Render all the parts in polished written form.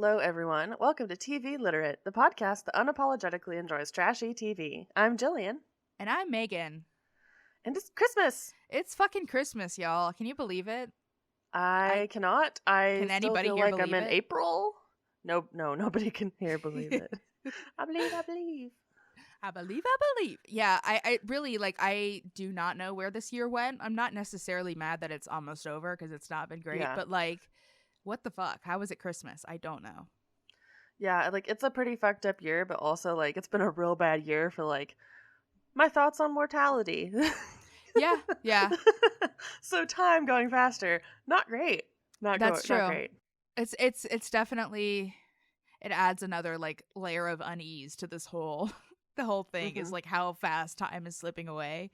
Hello, everyone. Welcome to TV Literate, the podcast that unapologetically enjoys trashy TV. I'm Gillian. And I'm Megan. And it's Christmas. It's fucking Christmas, y'all. Can you believe it? I cannot. I Can still anybody feel here like I'm believe in it? April. No, nobody can here believe it. I believe. I believe. Yeah, I really, I do not know where this year went. I'm not necessarily mad that it's almost over because it's not been great. Yeah. But, what the fuck? How was it Christmas? I don't know. Yeah, it's a pretty fucked up year, but also, it's been a real bad year for, my thoughts on mortality. Yeah. So time going faster. Not great. That's true. Not great. It's definitely, it adds another, layer of unease to this whole, the whole thing is, how fast time is slipping away.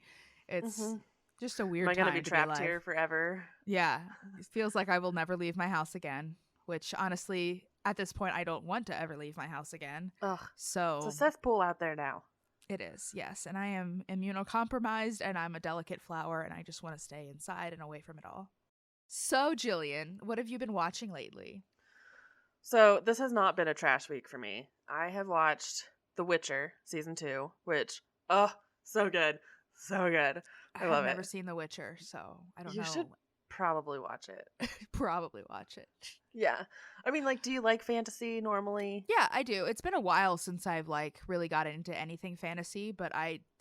It's just a weird time. Am I going to be trapped here forever? Yeah. It feels like I will never leave my house again, which honestly, at this point, I don't want to ever leave my house again. Ugh. So it's a cesspool out there now. It is, yes. And I am immunocompromised and I'm a delicate flower and I just want to stay inside and away from it all. So, Gillian, what have you been watching lately? So, this has not been a trash week for me. I have watched The Witcher Season 2, which, so good. So good. I love it. I've never seen The Witcher, so I don't know. You should probably watch it. Probably watch it. Yeah. I mean, do you like fantasy normally? Yeah, I do. It's been a while since I've, really got into anything fantasy, but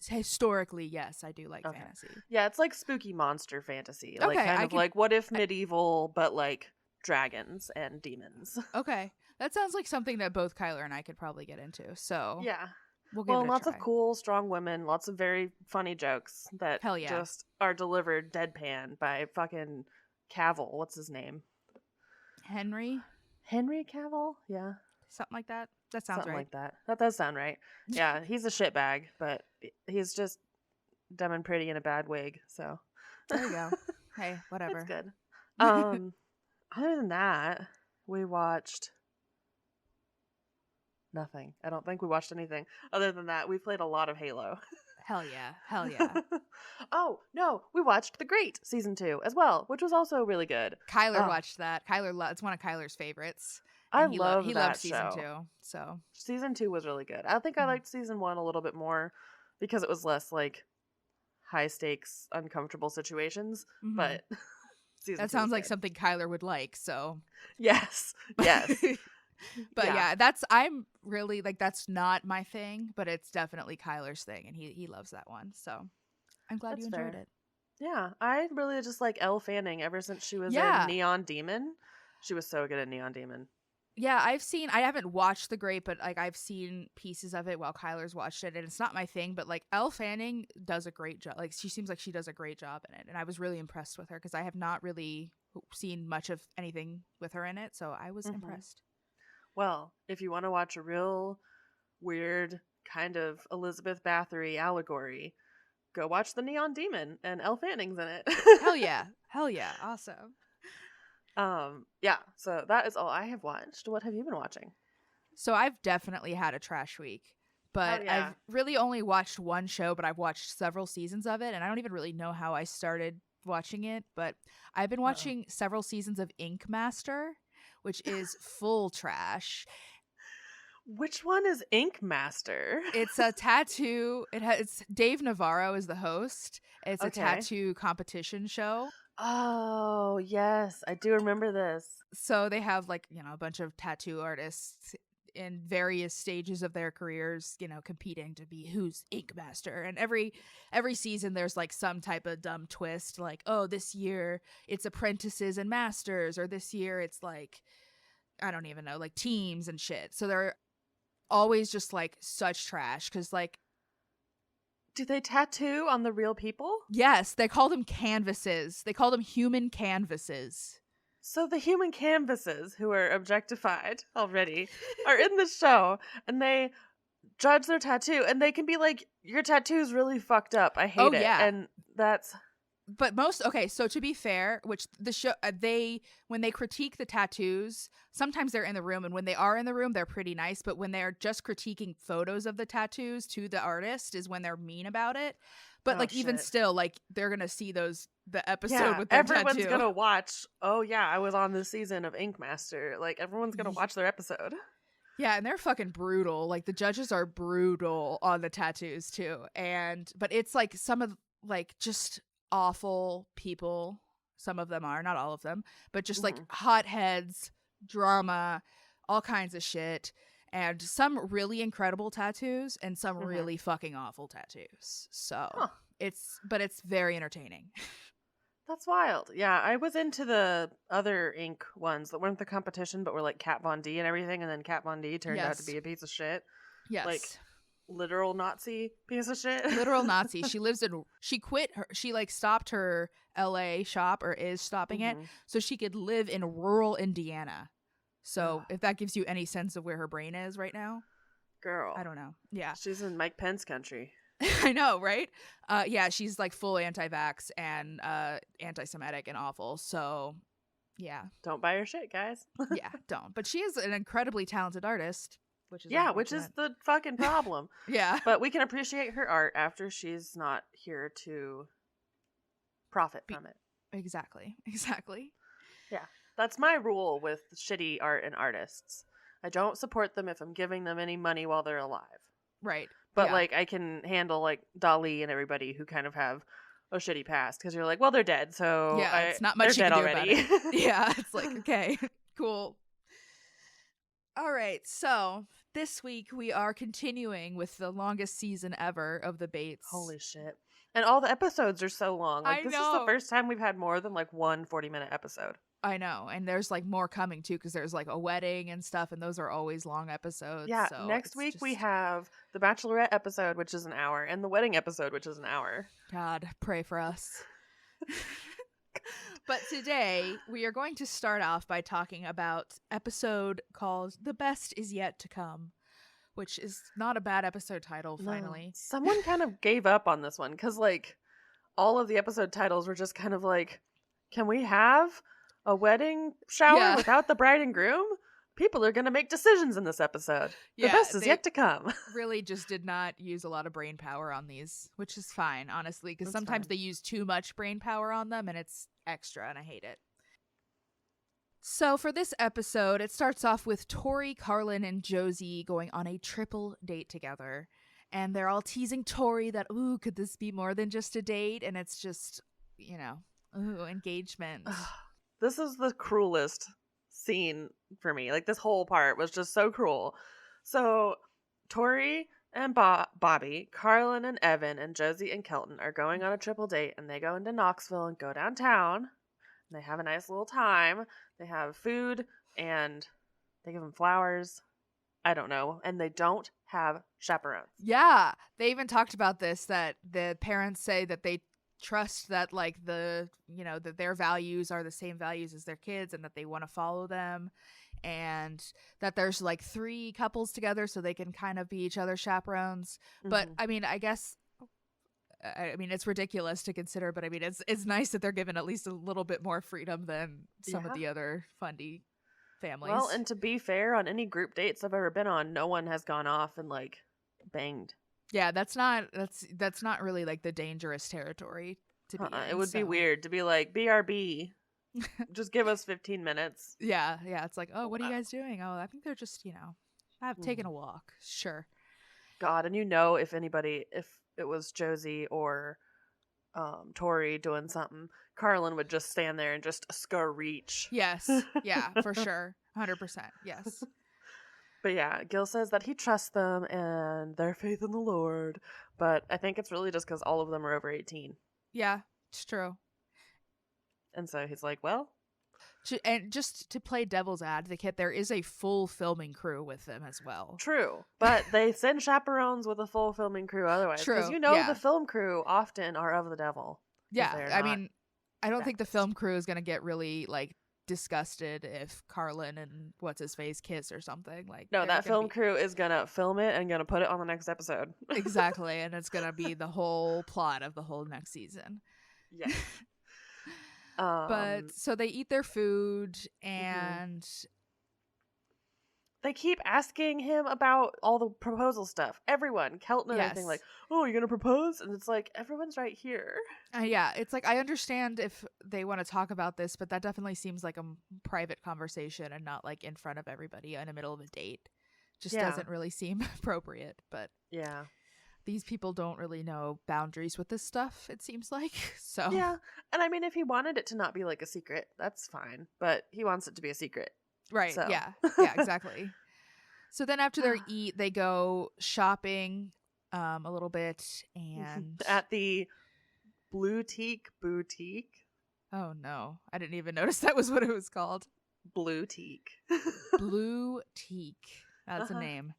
historically, yes, I do like fantasy. Yeah, it's like spooky monster fantasy. Okay, what if medieval, but, dragons and demons. Okay. That sounds like something that both Kyler and I could probably get into, so... Yeah. We'll give it a lots try. of cool, strong women, lots of very funny jokes that Hell yeah. just are delivered deadpan by fucking Cavill. What's his name? Henry Cavill? Yeah. Something like that. That sounds Something right. like that. That does sound right. Yeah, he's a shitbag, but he's just dumb and pretty in a bad wig, so. There you go. Hey, whatever. It's good. Other than that, we watched... nothing. I don't think we watched anything. Other than that, we played a lot of Halo. Hell yeah. Oh, no. We watched The Great Season 2 as well, which was also really good. Kyler watched that. It's one of Kyler's favorites. He loved Season 2. So Season 2 was really good. I think I liked Season 1 a little bit more because it was less, high stakes, uncomfortable situations. But Season 2 sounds like something Kyler would like, so. Yes. But yeah, I'm really that's not my thing, but it's definitely Kyler's thing, and he loves that one. So I'm glad you enjoyed it. Yeah, I really just like Elle Fanning ever since she was in Neon Demon. She was so good at Neon Demon. Yeah, I haven't watched The Great, but I've seen pieces of it while Kyler's watched it, and it's not my thing, but Elle Fanning does a great job. She seems like she does a great job in it, and I was really impressed with her because I have not really seen much of anything with her in it, so I was impressed. Well, if you want to watch a real weird kind of Elizabeth Bathory allegory, go watch The Neon Demon, and Elle Fanning's in it. Hell yeah. Awesome. Yeah, so that is all I have watched. What have you been watching? So I've definitely had a trash week, but I've really only watched one show, but I've watched several seasons of it, and I don't even really know how I started watching it, but I've been watching several seasons of Ink Master, which is full trash. Which one is Ink Master? It's a tattoo. It's Dave Navarro is the host. It's a tattoo competition show. Oh, yes. I do remember this. So they have a bunch of tattoo artists in various stages of their careers, competing to be who's Ink Master. And every season there's some type of dumb twist, this year it's apprentices and masters, or this year it's I don't even know, teams and shit. So they're always just such trash because do they tattoo on the real people? Yes, they call them canvases. They call them human canvases. So the human canvases who are objectified already are in the show, and they judge their tattoo, and they can be your tattoo's really fucked up. I hate it. Yeah. And that's... But so to be fair, which the show, when they critique the tattoos, sometimes they're in the room, and when they are in the room, they're pretty nice. But when they're just critiquing photos of the tattoos to the artist is when they're mean about it. But even still, they're going to see those the episode Yeah, with their everyone's tattoo. gonna watch. Oh yeah, I was on this season of Ink Master. Like everyone's gonna watch their episode. Yeah, and they're fucking brutal. Like the judges are brutal on the tattoos too. But it's like some of like just awful people. Some of them are, not all of them, but just like hotheads, drama, all kinds of shit. And some really incredible tattoos and some really fucking awful tattoos. So it's very entertaining. That's wild. Yeah, I was into the other ink ones that weren't the competition, but were like Kat Von D and everything, and then Kat Von D turned out to be a piece of shit. Yes. Like literal Nazi piece of shit. Literal Nazi. She quit her, she like stopped her LA shop, or is stopping it, so she could live in rural Indiana. So if that gives you any sense of where her brain is right now. Girl. I don't know. Yeah. She's in Mike Pence country. I know, right? Yeah, she's like full anti-vax and anti-Semitic and awful. So, yeah. Don't buy her shit, guys. Yeah, don't. But she is an incredibly talented artist, which is which is the fucking problem. Yeah. But we can appreciate her art after she's not here to profit from it. Exactly. Yeah. That's my rule with shitty art and artists. I don't support them if I'm giving them any money while they're alive. Right. But like I can handle like Dali and everybody who kind of have a shitty past, because you're like, well, they're dead, so it's not much you can do already. about it. Yeah, it's like, okay, cool. All right, so this week we are continuing with the longest season ever of the Bates. Holy shit. And all the episodes are so long. Like, this is know. the first time we've had more than like one 40-minute episode. I know, and there's like more coming too, because there's like a wedding and stuff, and those are always long episodes. Yeah, so next week we have the Bachelorette episode, which is an hour, and the wedding episode, which is an hour. God, pray for us. But today we are going to start off by talking about episode called "The Best Is Yet to Come," which is not a bad episode title. Finally, no. Someone kind of gave up on this one because like all of the episode titles were just kind of like, can we have a wedding shower without the bride and groom? People are going to make decisions in this episode. The best is yet to come. Really just did not use a lot of brain power on these, which is fine, honestly, because sometimes they use too much brain power on them and it's extra and I hate it. So for this episode, it starts off with Tori, Carlin, and Josie going on a triple date together. And they're all teasing Tori that, ooh, could this be more than just a date? And it's just, ooh, engagement. This is the cruelest scene for me. Like, this whole part was just so cruel. So, Tori and Bobby, Carlin and Evan, and Josie and Kelton are going on a triple date, and they go into Knoxville and go downtown. And they have a nice little time. They have food, and they give them flowers. I don't know. And they don't have chaperones. Yeah. They even talked about this, that the parents say that they trust that like that their values are the same values as their kids and that they want to follow them, and that there's like 3 couples together so they can kind of be each other's chaperones. But I mean, I guess it's ridiculous to consider, but I mean it's nice that they're given at least a little bit more freedom than some of the other fundy families. Well, and to be fair, on any group dates I've ever been on, no one has gone off and like banged. Yeah, that's not really like the dangerous territory to be in. It would be weird to be like, BRB, just give us 15 minutes. Yeah, it's like, oh, what are you guys doing? Oh, I think they're just, taking a walk. Sure. God, and if it was Josie or Tori doing something, Carlin would just stand there and just screech. Yes, yeah, for sure. 100%, yes. But yeah, Gil says that he trusts them and their faith in the Lord. But I think it's really just because all of them are over 18. Yeah, it's true. And so he's like, well. And just to play devil's advocate, there is a full filming crew with them as well. True. But they send chaperones with a full filming crew otherwise. True. Because the film crew often are of the devil. Yeah, I mean, I don't think the film crew is going to get really, like, disgusted if Carlin and what's-his-face kiss or something. Like, no, that film crew is going to film it and going to put it on the next episode. Exactly, and it's going to be the whole plot of the whole next season. Yeah. But so they eat their food and they keep asking him about all the proposal stuff. Everyone, Kelton and everything, Yes. like, oh, you're gonna propose? And it's like, everyone's right here. Yeah, it's like I understand if they want to talk about this, but that definitely seems like a private conversation and not like in front of everybody in the middle of a date. Just Yeah. doesn't really seem appropriate. But Yeah. these people don't really know boundaries with this stuff, it seems like. So Yeah. And I mean, if he wanted it to not be like a secret, that's fine. But he wants it to be a secret. right, So. yeah, yeah, exactly. So then after their eat, they go shopping a little bit and At the Boutique. oh no, I didn't even notice that was what it was called. Boutique. Blue Teak. That's a name.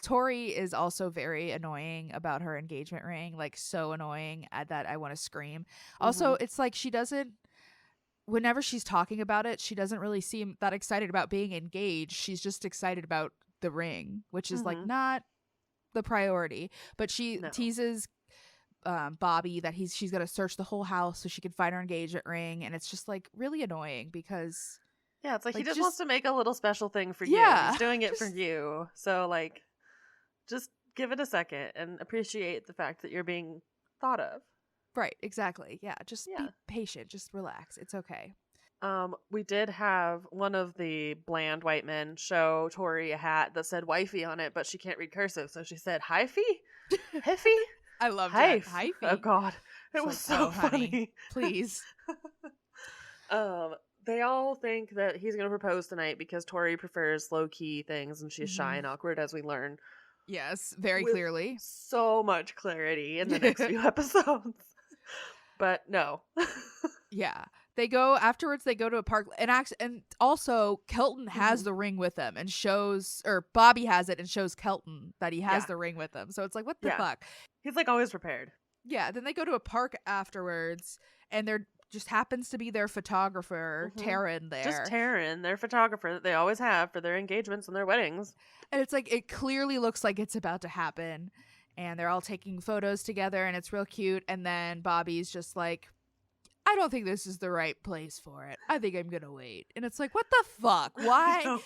Tori is also very annoying about her engagement ring, like so annoying that I want to scream. Also, it's like she doesn't, whenever she's talking about it, she doesn't really seem that excited about being engaged. She's just excited about the ring, which is like not the priority. But she teases Bobby that she's gonna search the whole house so she can find her engagement ring, and it's just like really annoying because yeah, it's like he just wants to make a little special thing for you. He's doing it for you. So like, just give it a second and appreciate the fact that you're being thought of. Right, exactly. Yeah, just be patient. Just relax. It's okay. We did have one of the bland white men show Tori a hat that said wifey on it, but she can't read cursive, so she said hyphy? Hiffy? I loved it. Hyphy. Oh god. It was so funny. Honey, please. They all think that he's going to propose tonight because Tori prefers low-key things and she's shy and awkward, as we learn. Yes, very clearly. So much clarity in the next few episodes. But no. Yeah. They go to a park and also Kelton has the ring with him and Bobby has it and shows Kelton that he has the ring with him. So it's like, what the fuck? He's like always prepared. Yeah. Then they go to a park afterwards and there just happens to be their photographer, Taryn, there. Just Taryn, their photographer that they always have for their engagements and their weddings. And it's like, it clearly looks like it's about to happen. And they're all taking photos together and it's real cute. And then Bobby's just like, I don't think this is the right place for it. I think I'm going to wait. And it's like, what the fuck? Why?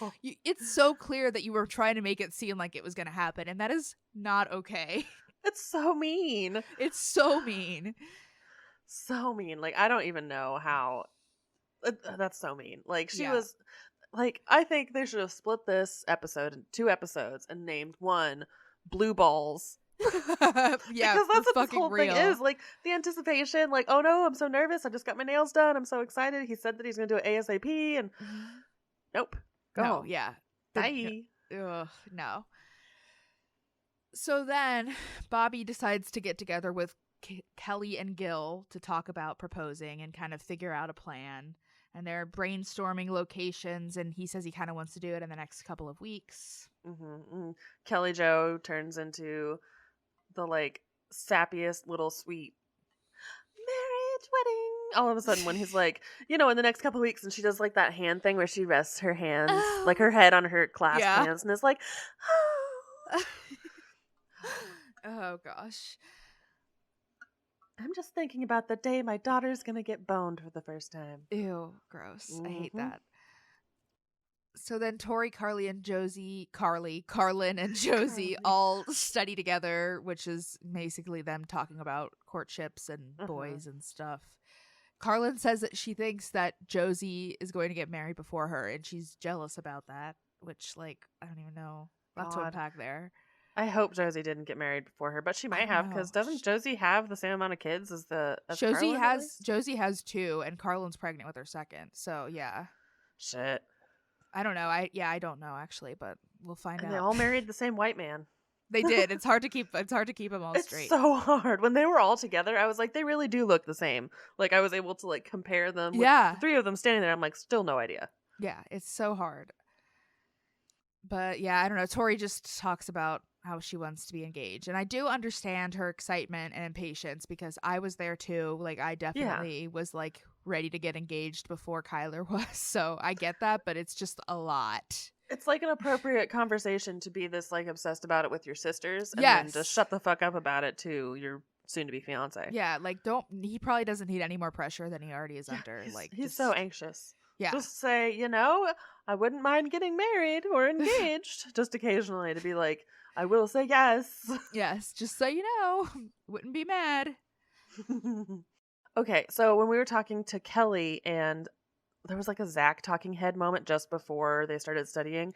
It's so clear that you were trying to make it seem like it was going to happen. And that is not okay. It's so mean. It's so mean. So mean. Like, I don't even know how. That's so mean. Like, she was. Like, I think they should have split this episode in 2 episodes and named one Blue Balls. Yeah, because that's what this whole real. thing is. Like, the anticipation, like, oh no, I'm so nervous, I just got my nails done, I'm so excited, he said that he's gonna do it ASAP, and nope, go home. Yeah, bye. No. So then Bobby decides to get together with Kelly and Gil to talk about proposing and kind of figure out a plan, and they're brainstorming locations, and he says he kind of wants to do it in the next couple of weeks. Kelly Joe turns into the like sappiest little sweet marriage wedding all of a sudden when he's like, in the next couple of weeks, and she does like that hand thing where she rests her hands like her head on her clasped hands and is like, oh. Oh gosh, I'm just thinking about the day my daughter's gonna get boned for the first time. Ew, gross. I hate that. So then Tori, Carlin, and Josie all study together, which is basically them talking about courtships and boys and stuff. Carlin says that she thinks that Josie is going to get married before her, and she's jealous about that, which, like, I don't even know. Lots to unpack there. I hope Josie didn't get married before her, but she might have, because doesn't Josie have the same amount of kids as Josie Carlin, Josie has 2, and Carlin's pregnant with her second. So yeah. Shit. I don't know. I don't know actually, but we'll find out. They all married the same white man. They did. It's hard to keep them all straight. It's so hard. When they were all together, I was like, they really do look the same. Like, I was able to like compare them with the 3 of them standing there. I'm like, still no idea. Yeah, it's so hard. But yeah, I don't know. Tori just talks about how she wants to be engaged. And I do understand her excitement and impatience because I was there too. Like, I definitely was like ready to get engaged before Kyler was. So I get that, but it's just a lot. It's like an appropriate conversation to be this like obsessed about it with your sisters and then just shut the fuck up about it to your soon-to-be fiance. Yeah, like he probably doesn't need any more pressure than he already is under. He's so anxious. Yeah. Just say, I wouldn't mind getting married or engaged just occasionally to be like, I will say yes. Yes, just so you know, wouldn't be mad. Okay, so when we were talking to Kelly and there was like a Zach talking head moment just before they started studying,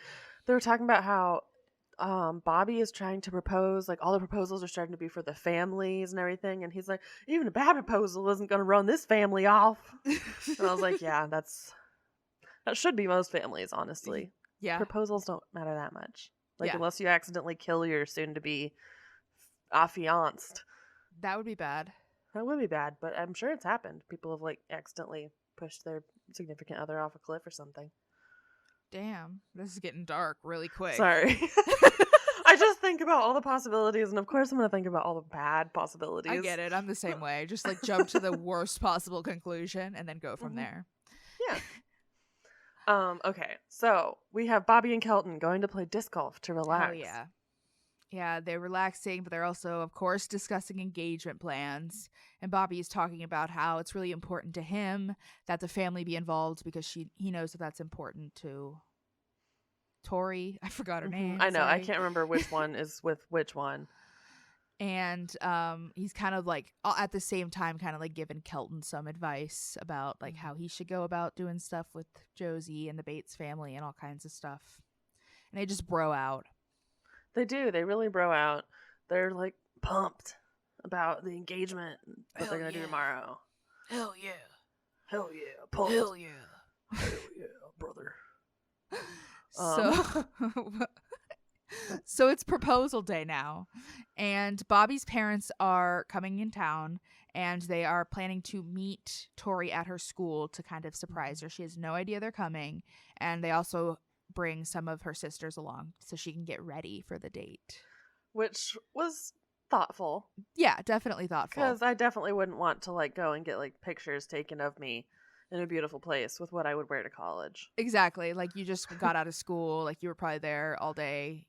they were talking about how Bobby is trying to propose, like all the proposals are starting to be for the families and everything, and he's like, even a bad proposal isn't going to run this family off. And I was like, yeah, that should be most families, honestly. Yeah. Proposals don't matter that much. Like, Yeah. unless you accidentally kill your soon-to-be affianced. That would be bad. That would be bad, but I'm sure it's happened. People have, like, accidentally pushed their significant other off a cliff or something. Damn, this is getting dark really quick. Sorry. I just think about all the possibilities, and of course I'm going to think about all the bad possibilities. I get it. I'm the same way. Just, like, jump to the worst possible conclusion and then go from there. Yeah. Okay, so we have Bobby and Kelton going to play disc golf to relax. Oh, yeah. Yeah, they're relaxing, but they're also, of course, discussing engagement plans. And Bobby is talking about how it's really important to him that the family be involved because he knows that that's important to Tori. I forgot her name. I know. Sorry. I can't remember which one is with which one. And he's kind of like, at the same time, kind of like giving Kelton some advice about like how he should go about doing stuff with Josie and the Bates family and all kinds of stuff. And they just bro out. They do. They really bro out. They're like pumped about the engagement that they're going to do tomorrow. Hell yeah. Hell yeah. Pumped. Hell yeah. Hell yeah, brother. So it's proposal day now, and Bobby's parents are coming in town, and they are planning to meet Tori at her school to kind of surprise her. She has no idea they're coming, and they also bring some of her sisters along so she can get ready for the date. Which was thoughtful. Yeah, definitely thoughtful. Because I definitely wouldn't want to like go and get like pictures taken of me in a beautiful place with what I would wear to college. Exactly. Like, you just got out of school. Like, you were probably there all day.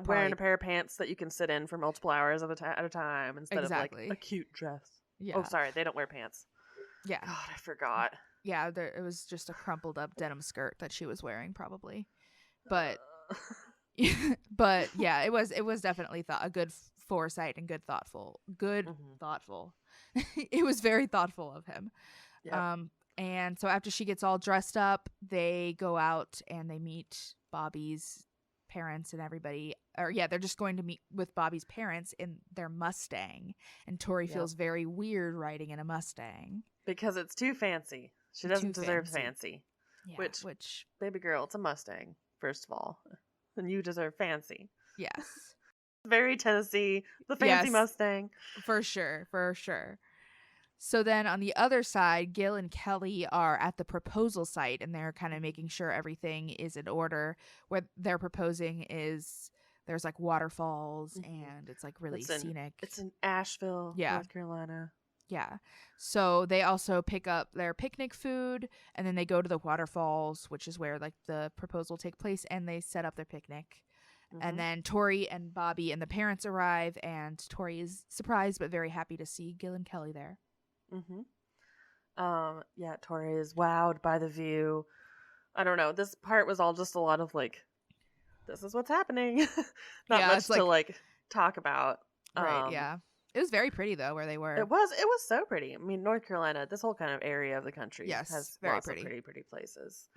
Wearing a pair of pants that you can sit in for multiple hours at a time instead of like a cute dress. Yeah. Oh, sorry, they don't wear pants. Yeah. God, I forgot. Yeah, it was just a crumpled up denim skirt that she was wearing, probably. But, but yeah, it was definitely a good foresight and thoughtful. It was very thoughtful of him. Yep. And so after she gets all dressed up, they go out and they meet Bobby's parents and everybody. Or yeah, they're just going to meet with Bobby's parents in their Mustang. And Tori feels very weird riding in a Mustang. Because it's too fancy. She doesn't deserve fancy. Yeah, which, baby girl, it's a Mustang, first of all. And you deserve fancy. Yes. Very Tennessee, the fancy Mustang. For sure, for sure. So then on the other side, Gil and Kelly are at the proposal site, and they're kind of making sure everything is in order. What they're proposing is there's like waterfalls, and it's like really scenic. It's in Asheville, North Carolina. Yeah. So they also pick up their picnic food, and then they go to the waterfalls, which is where like the proposal take place, and they set up their picnic. And then Tori and Bobby and the parents arrive, and Tori is surprised but very happy to see Gil and Kelly there. Yeah, Tori is wowed by the view. I don't know. This part was all just a lot of like, this is what's happening. Not much to like talk about. Right, yeah. It was very pretty though where they were. It was so pretty. I mean, North Carolina, this whole kind of area of the country has very lots pretty. of pretty places.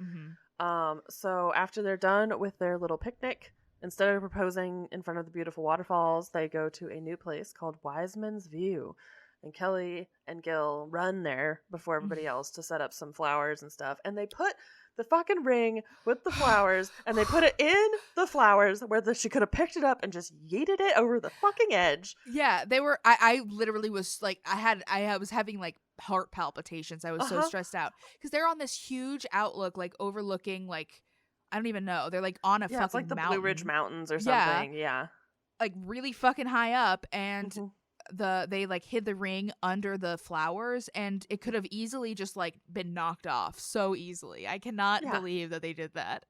So after they're done with their little picnic, instead of proposing in front of the beautiful waterfalls, they go to a new place called Wiseman's View. And Kelly and Gil run there before everybody else to set up some flowers and stuff. And they put the fucking ring with the flowers, and they put it in the flowers where she could have picked it up and just yeeted it over the fucking edge. Yeah, they were. I literally was like, I was having like heart palpitations. I was so stressed out because they're on this huge outlook, like overlooking like, I don't even know. They're like on a fucking it's like the mountain. Blue Ridge Mountains or something. Yeah. Like really fucking high up, and they like hid the ring under the flowers, and it could have easily just like been knocked off so easily. I cannot believe that they did that.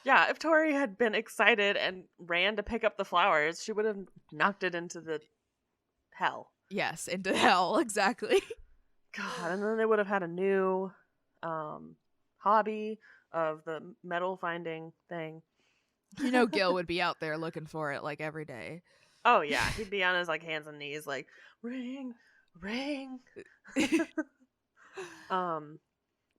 Yeah, if Tori had been excited and ran to pick up the flowers, she would have knocked it into the hell. Yes, into hell, exactly. God, and then they would have had a new hobby of the metal finding thing. You know, Gil would be out there looking for it like every day. Oh yeah, he'd be on his like hands and knees, like ring, ring.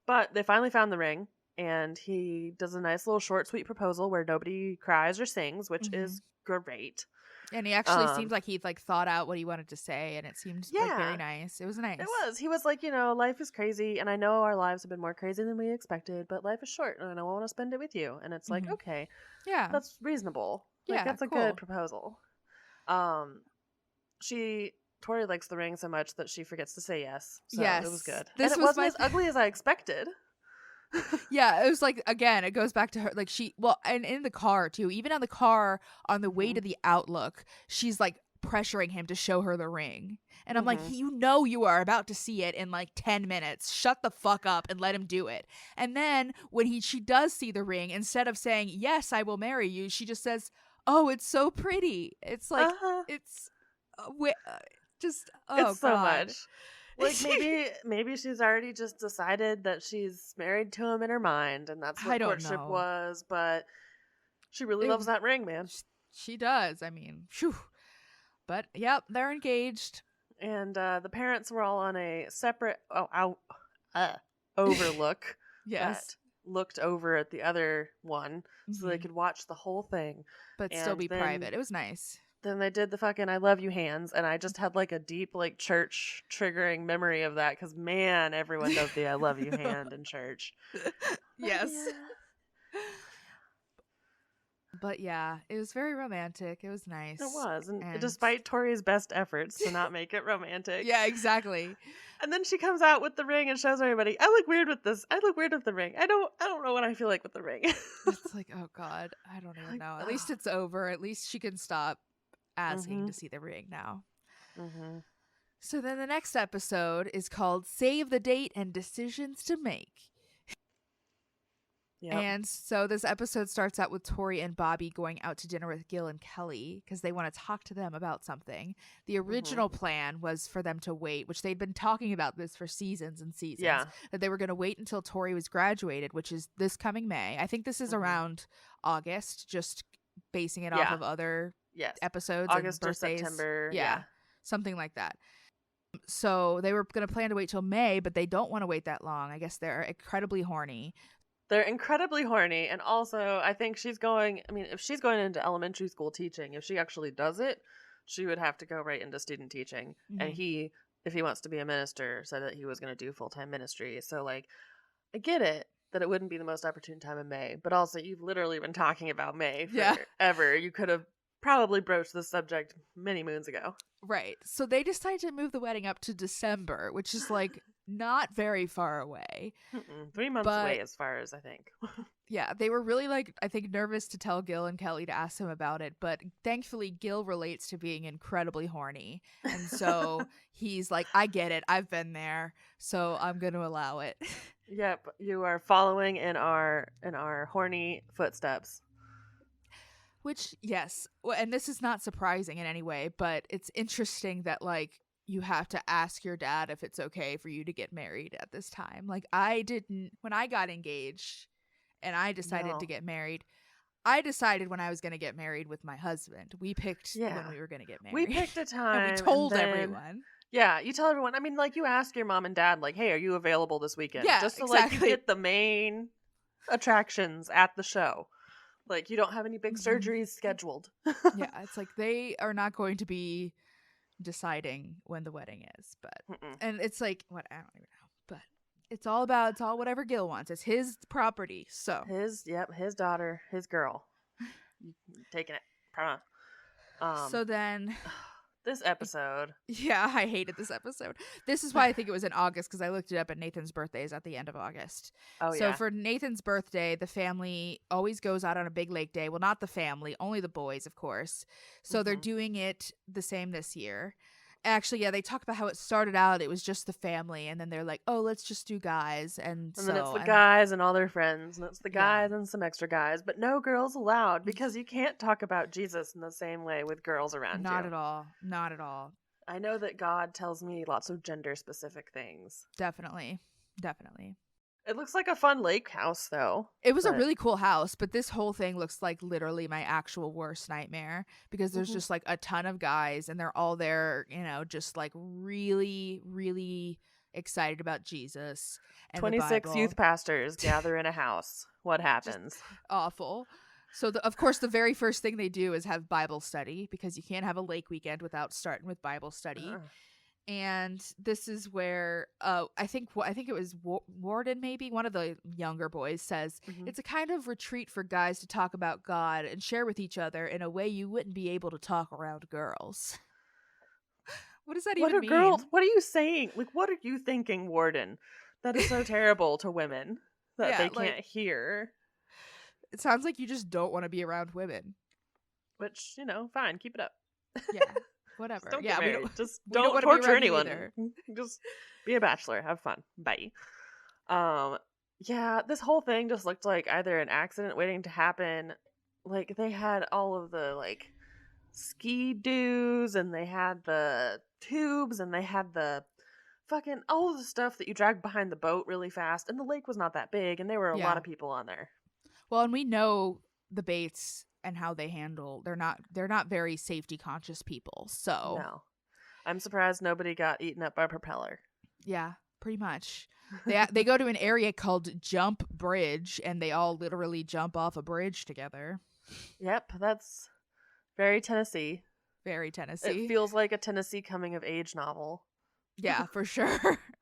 But they finally found the ring, and he does a nice little short, sweet proposal where nobody cries or sings, which is great. And he actually seemed like he'd like thought out what he wanted to say, and it seemed like very Yeah. nice. It was nice. It was. He was like, life is crazy, and I know our lives have been more crazy than we expected, but life is short, and I want to spend it with you. And it's like, okay, Yeah. that's reasonable. Like, Yeah, that's a cool. good proposal. Tori likes the ring so much that she forgets to say yes. So Yes. it was good. This and it was wasn't as ugly as I expected. Yeah, it was like, again, it goes back to her, like and in the car too, even on the car on the way to the Outlook, she's like pressuring him to show her the ring. And I'm like, you are about to see it in like 10 minutes. Shut the fuck up and let him do it. And then when she does see the ring, instead of saying, yes, I will marry you, she just says, oh, it's so pretty. It's like, it's just, oh, it's so God. much. Like, maybe she's already just decided that she's married to him in her mind, and that's what courtship was, but she really loves that ring, man. She does. I mean, phew. But, yep, they're engaged. And the parents were all on a separate overlook that looked over at the other one, so they could watch the whole thing. But still be private. It was nice. Then they did the fucking I love you hands, and I just had like a deep like church triggering memory of that, because man, everyone does the I love you hand in church. Yes. But yeah, it was very romantic. It was nice. It was, and despite Tori's best efforts to not make it romantic. Yeah, exactly. And then she comes out with the ring and shows everybody, I look weird with this. I look weird with the ring. I don't know what I feel like with the ring. It's like, oh God, I don't even know. At least it's over. At least she can stop asking to see the ring now. So then the next episode is called Save the Date and Decisions to Make. Yep. And so this episode starts out with Tori and Bobby going out to dinner with Gil and Kelly because they want to talk to them about something. The original plan was for them to wait, which they'd been talking about this for seasons and seasons. Yeah. That they were going to wait until Tori was graduated, which is this coming May. I think this is around August, just basing it off of other episodes. August and or September. Yeah. Something like that. So they were going to plan to wait till May, but they don't want to wait that long. I guess they're incredibly horny. They're incredibly horny, and also I think if she's going into elementary school teaching, if she actually does it, she would have to go right into student teaching. And he, if he wants to be a minister, said that he was going to do full-time ministry. So, like, I get it that it wouldn't be the most opportune time in May, but also you've literally been talking about May forever. You could have probably broached this subject many moons ago. Right. So they decided to move the wedding up to December, which is like not very far away. 3 months away as far as I think. Yeah, they were really like, I think, nervous to tell Gil and Kelly to ask him about it, but thankfully Gil relates to being incredibly horny. And so he's like, I get it. I've been there. So I'm going to allow it. Yep. You are following in our horny footsteps. Which, yes, and this is not surprising in any way, but it's interesting that, like, you have to ask your dad if it's okay for you to get married at this time. Like, I didn't, when I got engaged and I decided to get married, I decided when I was going to get married with my husband. We picked when we were going to get married. We picked a time. And we told everyone. Yeah, you tell everyone. I mean, like, you ask your mom and dad, like, hey, are you available this weekend? Yeah, just so, like, you get the main attractions at the show. Like, you don't have any big surgeries scheduled. Yeah, it's like they are not going to be deciding when the wedding is. But and it's like, what, I don't even know. But it's all whatever Gil wants. It's his property. So his daughter, his girl. Taking it. Promise. So then this episode. Yeah, I hated this episode. This is why I think it was in August, because I looked it up, and Nathan's birthday is at the end of August. Oh, yeah. So for Nathan's birthday, the family always goes out on a big lake day. Well, not the family, only the boys, of course. So they're doing it the same this year. Actually, yeah, they talk about how it started out, it was just the family, and then they're like, oh, let's just do guys. And then it's the guys and all their friends, and it's the guys and some extra guys, but no girls allowed, because you can't talk about Jesus in the same way with girls around you. Not at all. Not at all. I know that God tells me lots of gender-specific things. Definitely. Definitely. It looks like a fun lake house, though. It was a But really cool house, but this whole thing looks like literally my actual worst nightmare because there's mhm. just like a ton of guys and they're all there, just like really, really excited about Jesus and the 26 youth Bible. pastors gather in a house. What Just happens? awful. So, of course, the very first thing they do is have Bible study because you can't have a lake weekend without starting with Bible study. Ugh. And this is where I think it was Warden, maybe one of the younger boys, says Mhm. it's a kind of retreat for guys to talk about God and share with each other in a way you wouldn't be able to talk around girls. What does that What even are girls? mean? What are you saying? Like, what are you thinking, Warden? That is so terrible to women that Yeah, they like can't hear. it sounds like you just don't want to be around women. Which, fine, keep it up. Yeah, Just whatever. don't get Yeah, married. Just we don't don't want to be torture around you anyone. either. Just be a bachelor. Have fun. Bye. Um, yeah, this whole thing just looked like either an accident waiting to happen. Like they had all of the like ski doos and they had the tubes and they had the fucking all of the stuff that you drag behind the boat really fast, and the lake was not that big and there were a lot Yeah. of people on there. Well, and we know the Bates and how they handle. They're not very safety conscious people. So No. I'm surprised nobody got eaten up by a propeller. yeah, pretty much. They go to an area called Jump Bridge, and they all literally jump off a bridge together. Yep, that's very Tennessee. Very It Tennessee. feels like a Tennessee coming of age novel. Yeah, for sure.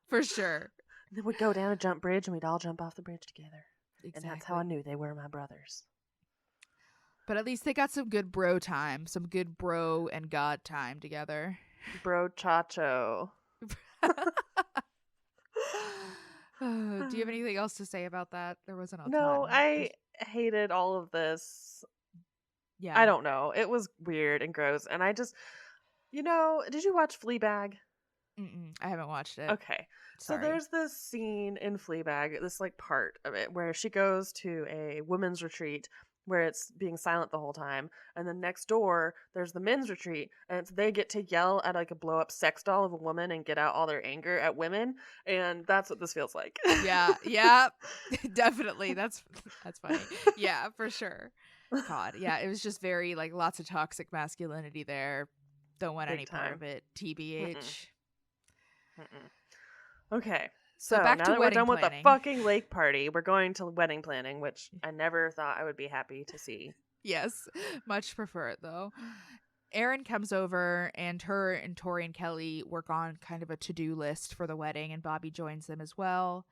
For sure. Then we'd go down a jump bridge and we'd all jump off the bridge together. Exactly. And that's how I knew they were my brothers. But at least they got some good bro time, some good bro and God time together. Brochacho. Do you have anything else to say about that? There wasn't a No, ton. I hated all of this. Yeah. I don't know. It was weird and gross. And I just, did you watch Fleabag? I haven't watched it. Okay. So Sorry. there's this scene in Fleabag, this like part of it, where she goes to a women's retreat where it's being silent the whole time. And then next door, there's the men's retreat, and they get to yell at like a blow up sex doll of a woman and get out all their anger at women. And that's what this feels like. Yeah, definitely. That's funny. Yeah, for sure. God, yeah, it was just very like lots of toxic masculinity there. Don't want Big any part time. of it. TBH. Okay. So back now to that we're wedding done with the planning. fucking lake party, we're going to wedding planning, which I never thought I would be happy to see. Yes, much prefer it though. Erin comes over and her and Tori and Kelly work on kind of a to-do list for the wedding, and Bobby joins them as well.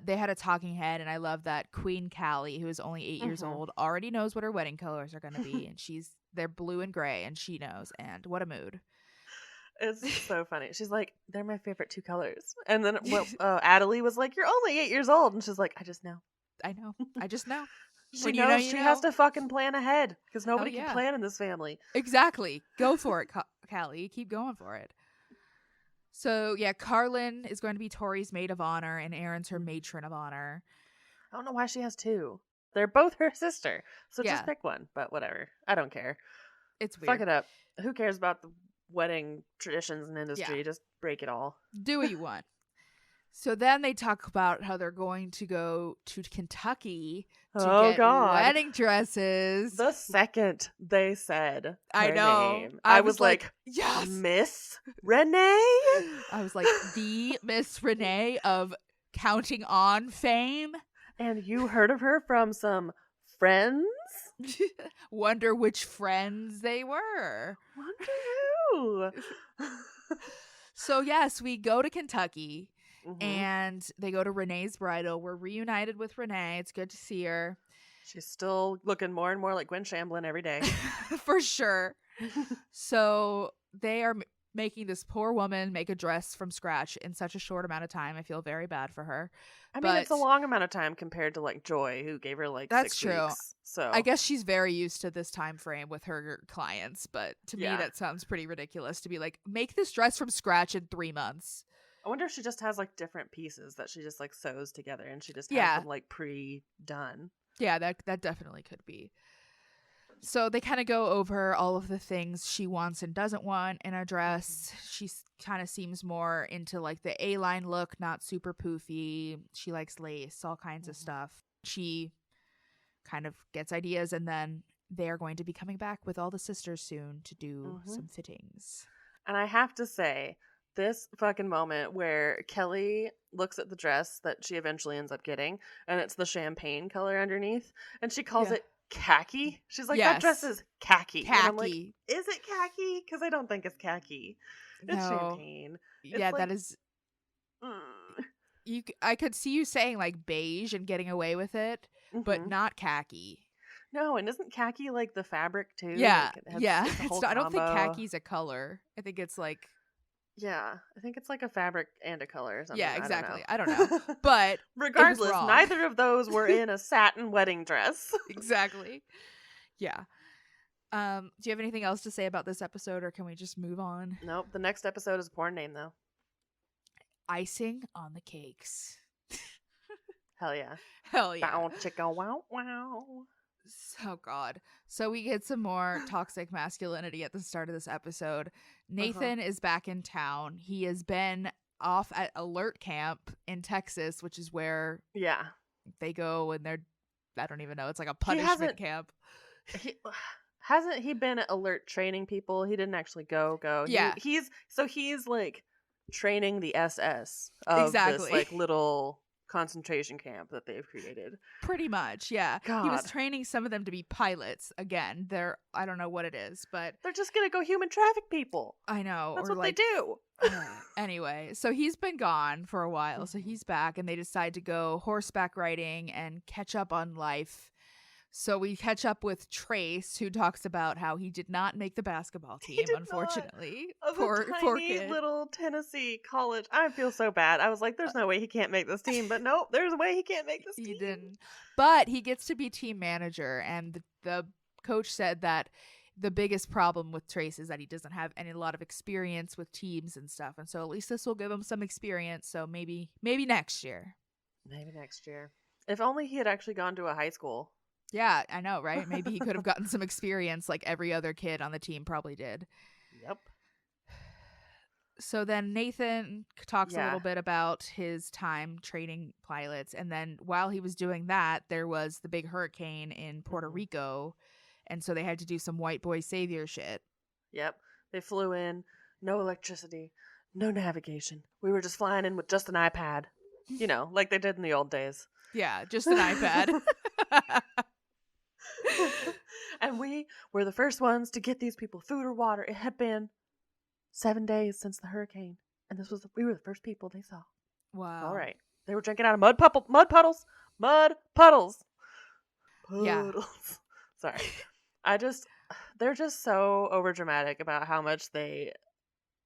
They had a talking head, and I love that Queen Callie, who is only 8 years old, already knows what her wedding colors are going to be, and they're blue and gray, and she knows. And what a mood! It's so funny. She's like, they're my favorite two colors. And then Adelie was like, you're only 8 years old. And she's like, I just know. I know. I just know. She When knows you she know. has to fucking plan ahead because nobody yeah. can plan in this family. Exactly. Go for it, Callie. Keep going for it. So, yeah, Carlin is going to be Tori's maid of honor, and Erin's her matron of honor. I don't know why she has two. They're both her sister. So Yeah. just pick one. But whatever. I don't care. It's weird. Fuck it up. Who cares about the wedding traditions and industry? Yeah. Just break it all. Do what you want. So then they talk about how they're going to go to Kentucky to get wedding dresses. The second they said I her know. name, I I was was like, yes. Miss Renee? I was like, the Miss Renee of Counting On fame. And you heard of her from some friends? Wonder which friends they were. Wonder who? So yes, we go to Kentucky. Mhm. And they go to Renee's bridal. We're reunited with Renee. It's good to see her. She's still looking more and more like Gwen Shamblin every day. For sure. So they are making this poor woman make a dress from scratch in such a short amount of time. I feel very bad for her. I mean, it's a long amount of time compared to like Joy, who gave her like That's 6 true. weeks. So I guess she's very used to this time frame with her clients. But to me, that sounds pretty ridiculous to be like, make this dress from scratch in 3 months. I wonder if she just has like different pieces that she just like sews together and she just has them like pre-done. Yeah, that definitely could be. So they kind of go over all of the things she wants and doesn't want in a dress. She kind of seems more into like the A-line look, not super poofy. She likes lace, all kinds of stuff. She kind of gets ideas, and then they are going to be coming back with all the sisters soon to do some fittings. And I have to say, this fucking moment where Kelly looks at the dress that she eventually ends up getting, and it's the champagne color underneath, and she calls it khaki. She's like, that dress is khaki. And I'm like, is it khaki? Because I don't think it's khaki. It's champagne. It's that is... I could see you saying like beige and getting away with it, but not khaki. No, and isn't khaki like the fabric too? Yeah, like I don't think khaki's a color. I think it's like... Yeah, I think it's like a fabric and a color or something. Yeah, exactly. I don't know. But regardless, neither of those were in a satin wedding dress. Exactly. Yeah. Do you have anything else to say about this episode, or can we just move on? Nope. The next episode is a porn name, though. Icing on the cakes. Hell yeah. Hell yeah. Bow, chicka, wow, wow. Oh God. So we get some more toxic masculinity at the start of this episode. Nathan is back in town. He has been off at alert camp in Texas, which is where they go and they're, I don't even know, it's like a punishment camp. Hasn't he been at alert training people? He didn't actually go. Yeah. He's like training the SS of this like little concentration camp that they've created. Pretty much, yeah. God. He was training some of them to be pilots. Again, I don't know what it is, but they're just gonna go human traffic people. I know. That's what they do. Anyway, so he's been gone for a while, so he's back, and they decide to go horseback riding and catch up on life. So we catch up with Trace, who talks about how he did not make the basketball team, unfortunately. Poor kid. Little Tennessee college. I feel so bad. I was like, there's no way he can't make this team. But nope, there's a way he can't make this team. He didn't. But he gets to be team manager. And the coach said that the biggest problem with Trace is that he doesn't have a lot of experience with teams and stuff. And so at least this will give him some experience. So maybe next year. Maybe next year. If only he had actually gone to a high school. Yeah, I know, right? Maybe he could have gotten some experience like every other kid on the team probably did. Yep. So then Nathan talks a little bit about his time training pilots. And then while he was doing that, there was the big hurricane in Puerto Rico. And so they had to do some white boy savior shit. Yep. They flew in, no electricity, no navigation. We were just flying in with just an iPad. You know, like they did in the old days. Yeah, just an iPad. And we were the first ones to get these people food or water. It had been 7 days since the hurricane, and we were the first people they saw. Wow. All right. They were drinking out of mud puddles. Yeah. Sorry. They're just so overdramatic about how much they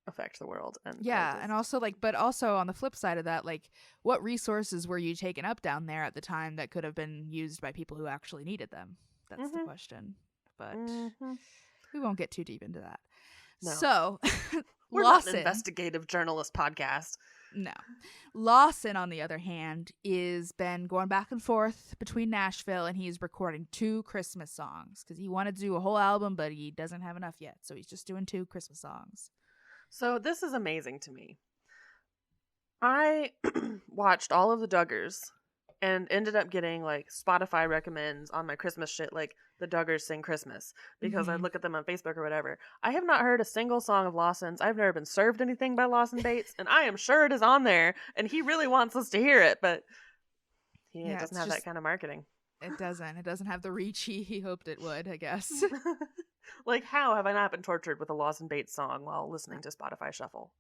affect the world. And and also but also on the flip side of that, like, what resources were you taking up down there at the time that could have been used by people who actually needed them? That's the question. But we won't get too deep into that. No. So we're not an investigative journalist podcast. No. Lawson, on the other hand, is been going back and forth between Nashville, and he's recording 2 Christmas songs because he wanted to do a whole album, but he doesn't have enough yet. So he's just doing 2 Christmas songs. So this is amazing to me. I watched all of the Duggars and ended up getting like Spotify recommends on my Christmas shit, like the Duggars Sing Christmas, because I'd look at them on Facebook or whatever. I have not heard a single song of Lawson's. I've never been served anything by Lawson Bates, and I am sure it is on there, and he really wants us to hear it, but he doesn't have that kind of marketing. It doesn't. It doesn't have the reach he hoped it would, I guess. Like, how have I not been tortured with a Lawson Bates song while listening to Spotify Shuffle?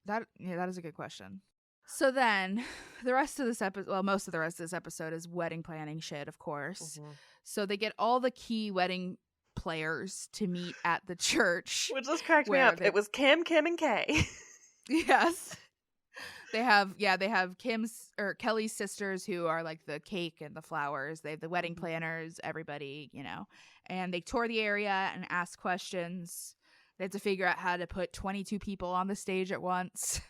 That is a good question. So then, the rest of this episode, well, most of the rest of this episode is wedding planning shit, of course. So they get all the key wedding players to meet at the church. Which just cracked me up. It was Kim, and Kay. Yes. They have Kelly's sisters who are like the cake and the flowers. They have the wedding planners, everybody, and they tour the area and ask questions. They have to figure out how to put 22 people on the stage at once.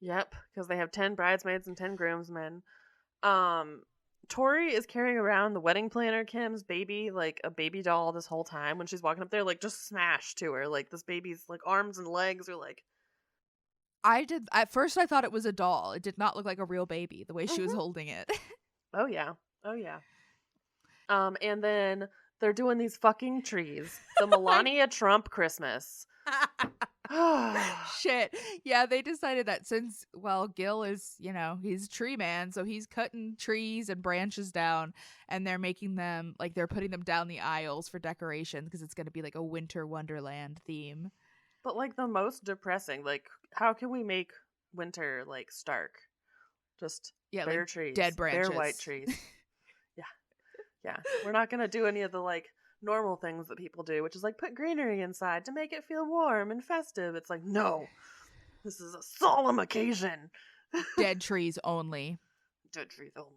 Yep, because they have 10 bridesmaids and 10 groomsmen. Tori is carrying around the wedding planner, Kim's baby, like a baby doll this whole time. When she's walking up there, like just smashed to her. Like this baby's like arms and legs are like. At first I thought it was a doll. It did not look like a real baby the way she was Mhm. holding it. Oh yeah. Oh yeah. And then they're doing these fucking trees. The Melania Trump Christmas. Shit. Yeah, they decided that since, well, Gil is, he's a tree man, so he's cutting trees and branches down, and they're making them, like, they're putting them down the aisles for decorations because it's going to be like a winter wonderland theme. But like the most depressing, like how can we make winter like stark? Just bare like trees, dead branches, bare white trees. Yeah. We're not gonna do any of the like normal things that people do, which is like put greenery inside to make it feel warm and festive. It's like, no, this is a solemn occasion. Dead trees only. Dead trees only.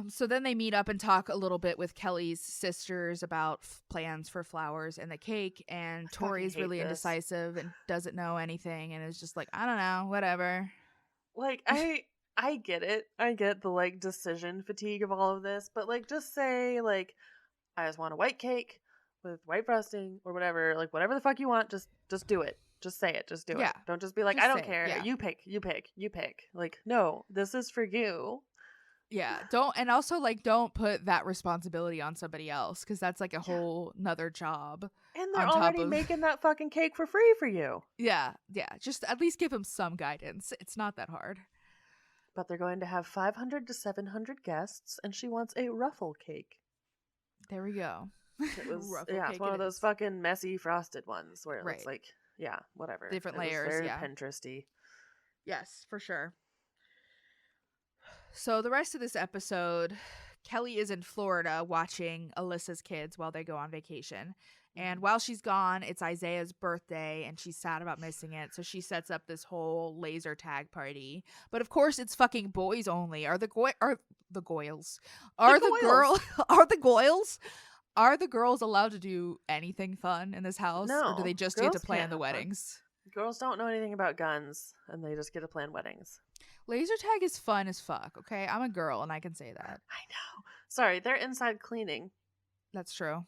So then they meet up and talk a little bit with Kelly's sisters about plans for flowers and the cake, and Tori's really indecisive and doesn't know anything and is just like, I don't know, whatever. Like, I get it. I get the like decision fatigue of all of this, but like just say like I just want a white cake with white frosting or whatever, like whatever the fuck you want, just do it. Just say it. Just do it. Don't just be like, I don't care. Yeah. You pick. Like, no, this is for you. Yeah, don't put that responsibility on somebody else, because that's like a whole nother job. And they're already making that fucking cake for free for you. Yeah, just at least give them some guidance. It's not that hard. But they're going to have 500 to 700 guests, and she wants a ruffle cake. There we go. It was it's one of those fucking messy frosted ones where it's like, yeah, whatever. Different layers, very Pinteresty. Yes, for sure. So the rest of this episode, Kelly is in Florida watching Alyssa's kids while they go on vacation. And while she's gone, it's Isaiah's birthday, and she's sad about missing it. So she sets up this whole laser tag party. But of course, it's fucking boys only. Are the Goyles allowed to do anything fun in this house? No, or do they just get to plan the weddings? Girls don't know anything about guns, and they just get to plan weddings. Laser tag is fun as fuck, okay? I'm a girl, and I can say that. I know. Sorry, they're inside cleaning. That's true.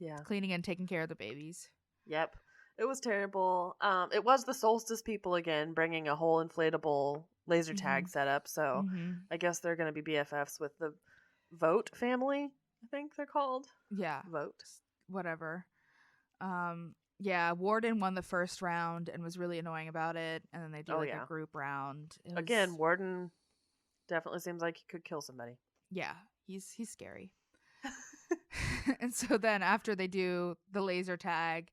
Yeah. Cleaning and taking care of the babies. Yep. It was terrible. It was the Solstice people again, bringing a whole inflatable laser tag setup, so I guess they're going to be BFFs with the Vote family, I think they're called. Yeah. Vote. Whatever. Yeah, Warden won the first round and was really annoying about it, and then they do a group round. Again, Warden definitely seems like he could kill somebody. Yeah, he's scary. And so then after they do the laser tag,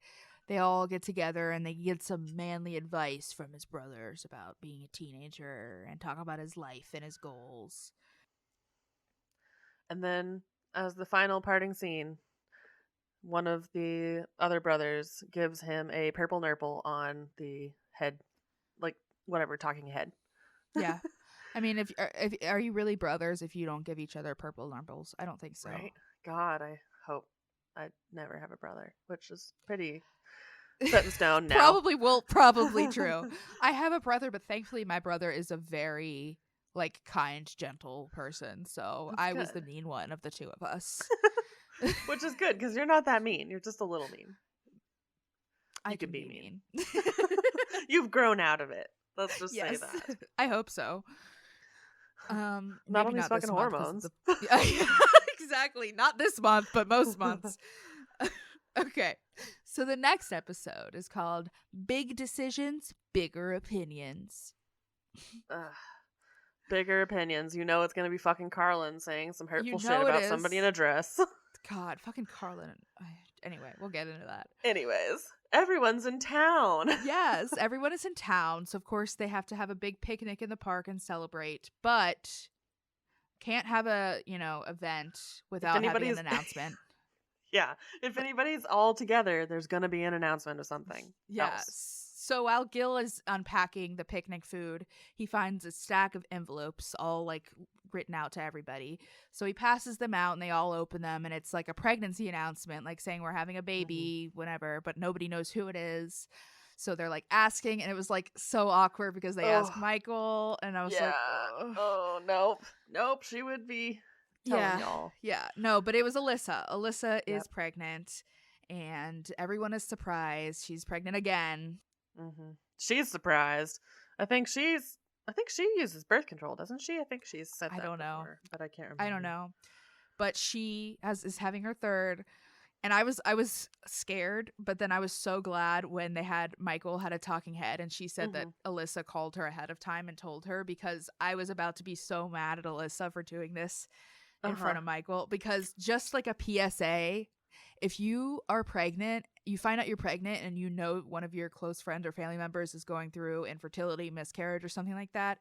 they all get together and they get some manly advice from his brothers about being a teenager and talk about his life and his goals. And then as the final parting scene, one of the other brothers gives him a purple nurple on the head, like whatever, talking head. Yeah. I mean, if are you really brothers if you don't give each other purple nurples? I don't think so. Right? God, I hope I never have a brother, which is pretty set in stone now. Probably true. I have a brother, but thankfully my brother is a very kind, gentle person. So I was the mean one of the two of us. Which is good, because you're not that mean. You're just a little mean. I can be mean. You've grown out of it. Let's just say that. I hope so. Not on these fucking hormones. Exactly. Not this month, but most months. Okay. So the next episode is called Big Decisions, Bigger Opinions. Bigger opinions. You know it's going to be fucking Carlin saying some hurtful shit about somebody in a dress. God, fucking Carlin. Anyway, we'll get into that. Anyways, everyone's in town. Yes, everyone is in town. So, of course, they have to have a big picnic in the park and celebrate. But can't have a, event without having an announcement. Yeah. If anybody's all together, there's going to be an announcement of something. Yes. So while Gil is unpacking the picnic food, he finds a stack of envelopes all written out to everybody. So he passes them out and they all open them, and it's like a pregnancy announcement, saying we're having a baby, whenever, but nobody knows who it is. So they're like asking, and it was like so awkward because they asked Oh, Michael, and I was yeah. like, ugh. Oh, nope. Nope. She would be telling Yeah, y'all. yeah. No, but it was Alyssa. Alyssa Yep. is pregnant, and everyone is surprised. She's pregnant again. She's surprised. I think she uses birth control, doesn't she? I think she's said I that don't know. before, but I can't remember. I don't know. But is having her third. And I was scared, but then I was so glad when Michael had a talking head, and she said that Alyssa called her ahead of time and told her, because I was about to be so mad at Alyssa for doing this in front of Michael. Because just like a PSA, if you are pregnant, you find out you're pregnant and you know one of your close friends or family members is going through infertility, miscarriage, or something like that,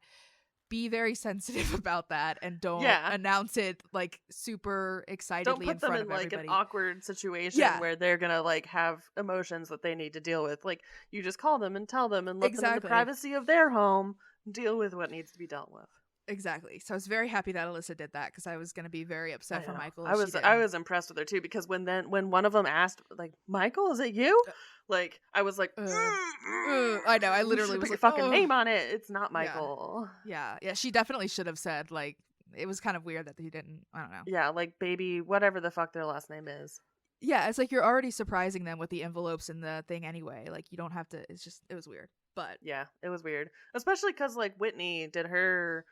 be very sensitive about that and don't announce it like super excitedly don't put them in like everybody. an awkward situation where they're gonna like have emotions that they need to deal with. Like, you just call them and tell them and let them in the privacy of their home deal with what needs to be dealt with. Exactly. So I was very happy that Alyssa did that, because I was going to be very upset for Michael. I was impressed with her too, because when one of them asked, like, Michael, is it you? Like, I was like, I know. I literally was put your like, fucking name on it. It's not Michael. Yeah. She definitely should have said, like, it was kind of weird that he didn't. I don't know. Yeah, like baby, whatever the fuck their last name is. Yeah, it's like you're already surprising them with the envelopes and the thing anyway. Like, you don't have to. It was weird. But yeah, it was weird, especially because like Whitney did her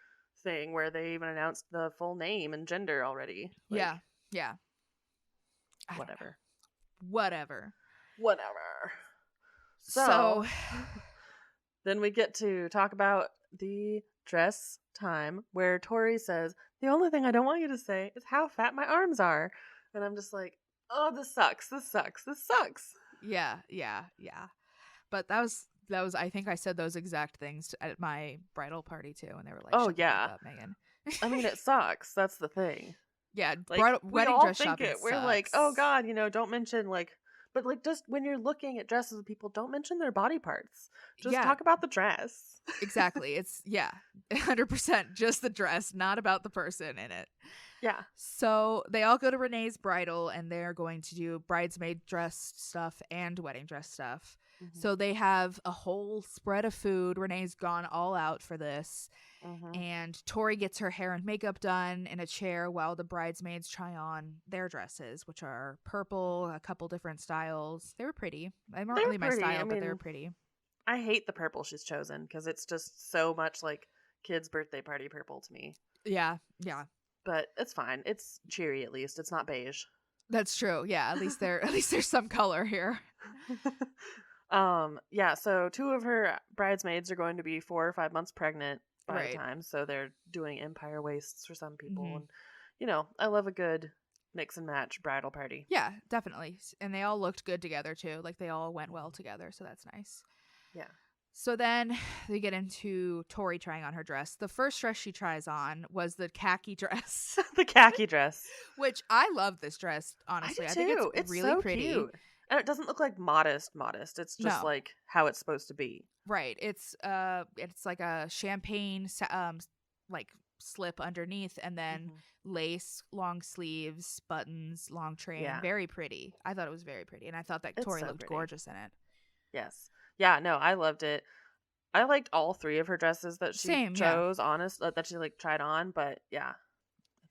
thing where they even announced the full name and gender already. Like, yeah. Whatever. So then we get to talk about the dress time, where Tori says, the only thing I don't want you to say is how fat my arms are. And I'm just like, oh, this sucks. Yeah. But that was I think I said those exact things at my bridal party too, and they were like, oh shut the fuck up, Megan. I mean, it sucks. That's the thing. Yeah, like, wedding all dress think shopping it. We're sucks. like, oh god, don't mention like, but like, just when you're looking at dresses with people, don't mention their body parts. Just talk about the dress. Exactly. It's 100% just the dress, not about the person in it. Yeah. So they all go to Renee's bridal, and they're going to do bridesmaid dress stuff and wedding dress stuff. So they have a whole spread of food. Renee's gone all out for this. And Tori gets her hair and makeup done in a chair while the bridesmaids try on their dresses, which are purple, a couple different styles. They were pretty. They weren't really my style, but they were pretty. I hate the purple she's chosen because it's just so much like kids' birthday party purple to me. Yeah. But it's fine. It's cheery at least. It's not beige. That's true. Yeah, at least there's some color here. So 2 of her bridesmaids are going to be 4 or 5 months pregnant by the time, so they're doing empire waists for some people. And I love a good mix and match bridal party. Yeah, definitely. And they all looked good together too. Like, they all went well together, so that's nice. Yeah. So then they get into Tori trying on her dress. The first dress she tries on was the khaki dress. The khaki dress. Which I love this dress, honestly. I do think too. it's really so pretty. Cute. And it doesn't look like modest. It's just like how it's supposed to be. Right. It's like a champagne like slip underneath, and then lace, long sleeves, buttons, long train. Yeah. Very pretty. I thought it was very pretty, and I thought that Tori looked gorgeous in it. Yes. Yeah, no, I loved it. I liked all 3 of her dresses that she chose, that she like tried on, but yeah.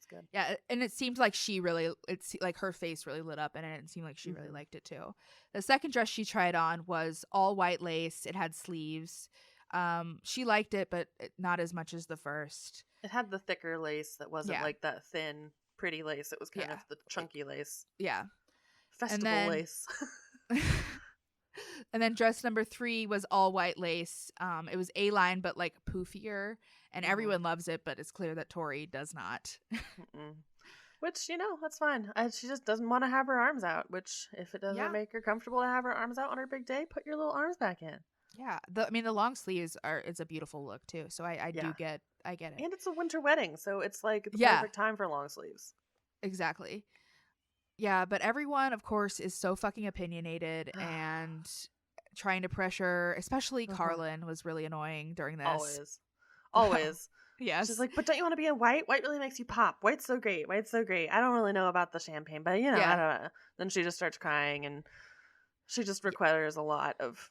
Good. Yeah, and it seemed like it's like her face really lit up, and it seemed like she really liked it too. The second dress she tried on was all white lace. It had sleeves. She liked it, but not as much as the first. It had the thicker lace that wasn't like that thin, pretty lace. It was kind of the chunky lace. Yeah. Festival lace. And then dress number 3 was all white lace. It was A-line, but like poofier, and everyone loves it, but it's clear that Tori does not. Which, that's fine. She just doesn't want to have her arms out, which if it doesn't make her comfortable to have her arms out on her big day, put your little arms back in. Yeah. The long sleeves it's a beautiful look too. So I get it. And it's a winter wedding, so it's like the perfect time for long sleeves. Exactly. Yeah, but everyone, of course, is so fucking opinionated and trying to pressure, especially Carlin was really annoying during this. Always. Yes. She's like, but don't you want to be in white? White really makes you pop. White's so great. I don't really know about the champagne, but I don't know. Then she just starts crying, and she just requires a lot of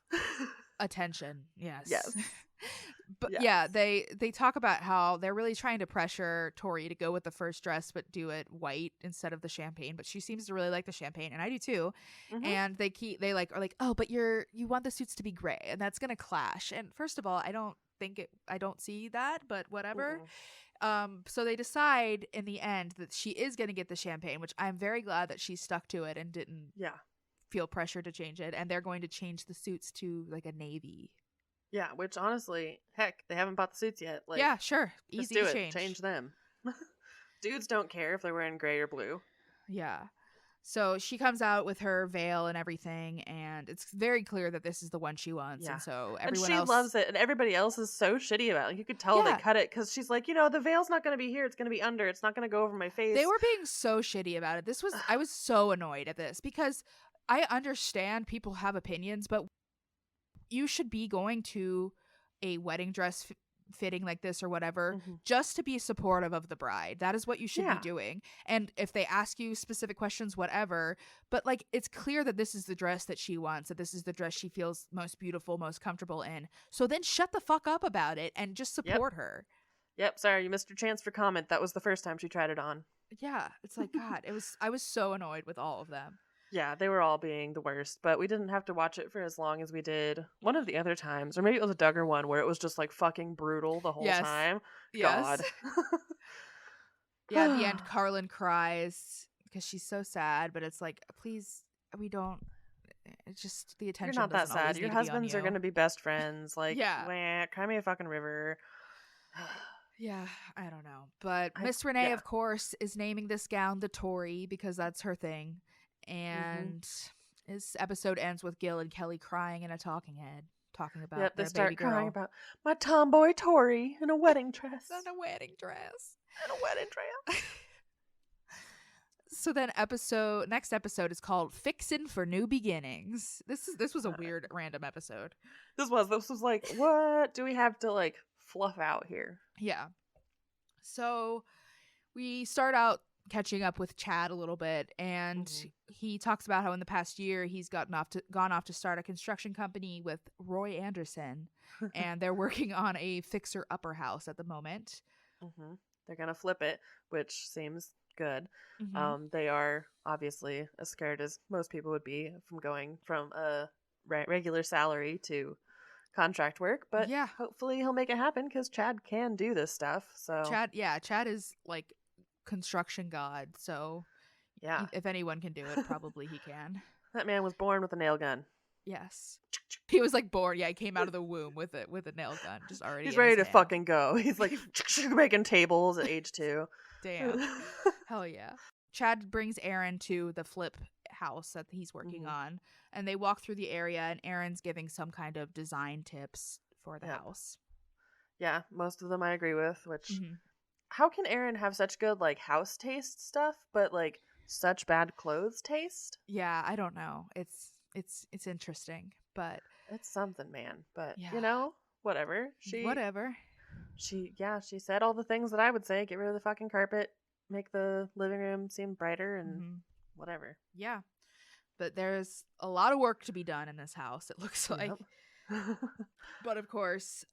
Attention. Yes. Yes. But Yes. yeah, they talk about how they're really trying to pressure Tori to go with the first dress but do it white instead of the champagne, but she seems to really like the champagne, and I do too. Mhm. And they are like, "Oh, but you want the suits to be gray, and that's going to clash." And first of all, I don't see that, but whatever. So they decide in the end that she is going to get the champagne, which I'm very glad that she stuck to it and didn't Yeah. feel pressure to change it, and they're going to change the suits to like a navy. Yeah, which honestly, heck, they haven't bought the suits yet. Like, Yeah, sure. just Easy do to it. change. Change them. Dudes don't care if they're wearing gray or blue. Yeah. So she comes out with her veil and everything, and it's very clear that this is the one she wants. Yeah. And so And everyone she else loves it, and everybody else is so shitty about it. Like, you could tell they Yeah. cut it because she's like, the veil's not going to be here. It's going to be under. It's not going to go over my face. They were being so shitty about it. I was so annoyed at this because I understand people have opinions, but you should be going to a wedding dress fitting like this or whatever just to be supportive of the bride. That is what you should be doing. And if they ask you specific questions, whatever, but like it's clear that this is the dress that she wants, that this is the dress she feels most beautiful, most comfortable in. So then shut the fuck up about it and just support her. Yep, sorry, you missed your chance for comment. That was the first time she tried it on. Yeah, it's like, God, I was so annoyed with all of them. Yeah, they were all being the worst, but we didn't have to watch it for as long as we did one of the other times, or maybe it was a Duggar one where it was just like fucking brutal the whole time. Yes. God. Yeah, at the end, Carlin cries because she's so sad, but it's like, please, we don't. It's just the attention. You're not that doesn't always sad. Your need to be on husbands are you. going to be best friends. Like, Yeah. wah, cry me a fucking river. Yeah, I don't know. But Miss Renee, of course, is naming this gown the Tori because that's her thing. And this episode ends with Gil and Kelly crying in a talking head, talking about they their start baby girl. crying about my tomboy Tori in a wedding dress. In a wedding dress. In a wedding dress. So then next episode is called Fixin' for New Beginnings. This was a weird random episode. This was like, what do we have to like fluff out here? Yeah. So we start out catching up with Chad a little bit, and he talks about how in the past year he's gone off to start a construction company with Roy Anderson, and they're working on a fixer-upper house at the moment. They're gonna flip it, which seems good. They are obviously as scared as most people would be from going from a regular salary to contract work, but hopefully he'll make it happen because Chad can do this stuff. So Chad is like construction god, so if anyone can do it, probably he can. That man was born with a nail gun. Yes, he was like born. Yeah, he came out of the womb with a nail gun, just already. He's ready to fucking go. He's like making tables at age 2. Damn, hell yeah. Chad brings Aaron to the flip house that he's working on, and they walk through the area, and Aaron's giving some kind of design tips for the house. Yeah, most of them I agree with, which how can Aaron have such good like house taste stuff but like such bad clothes taste? Yeah, I don't know. It's interesting, but it's something, man. But whatever. She said all the things that I would say. Get rid of the fucking carpet, make the living room seem brighter, and whatever. Yeah, but there's a lot of work to be done in this house, it looks like. But of course,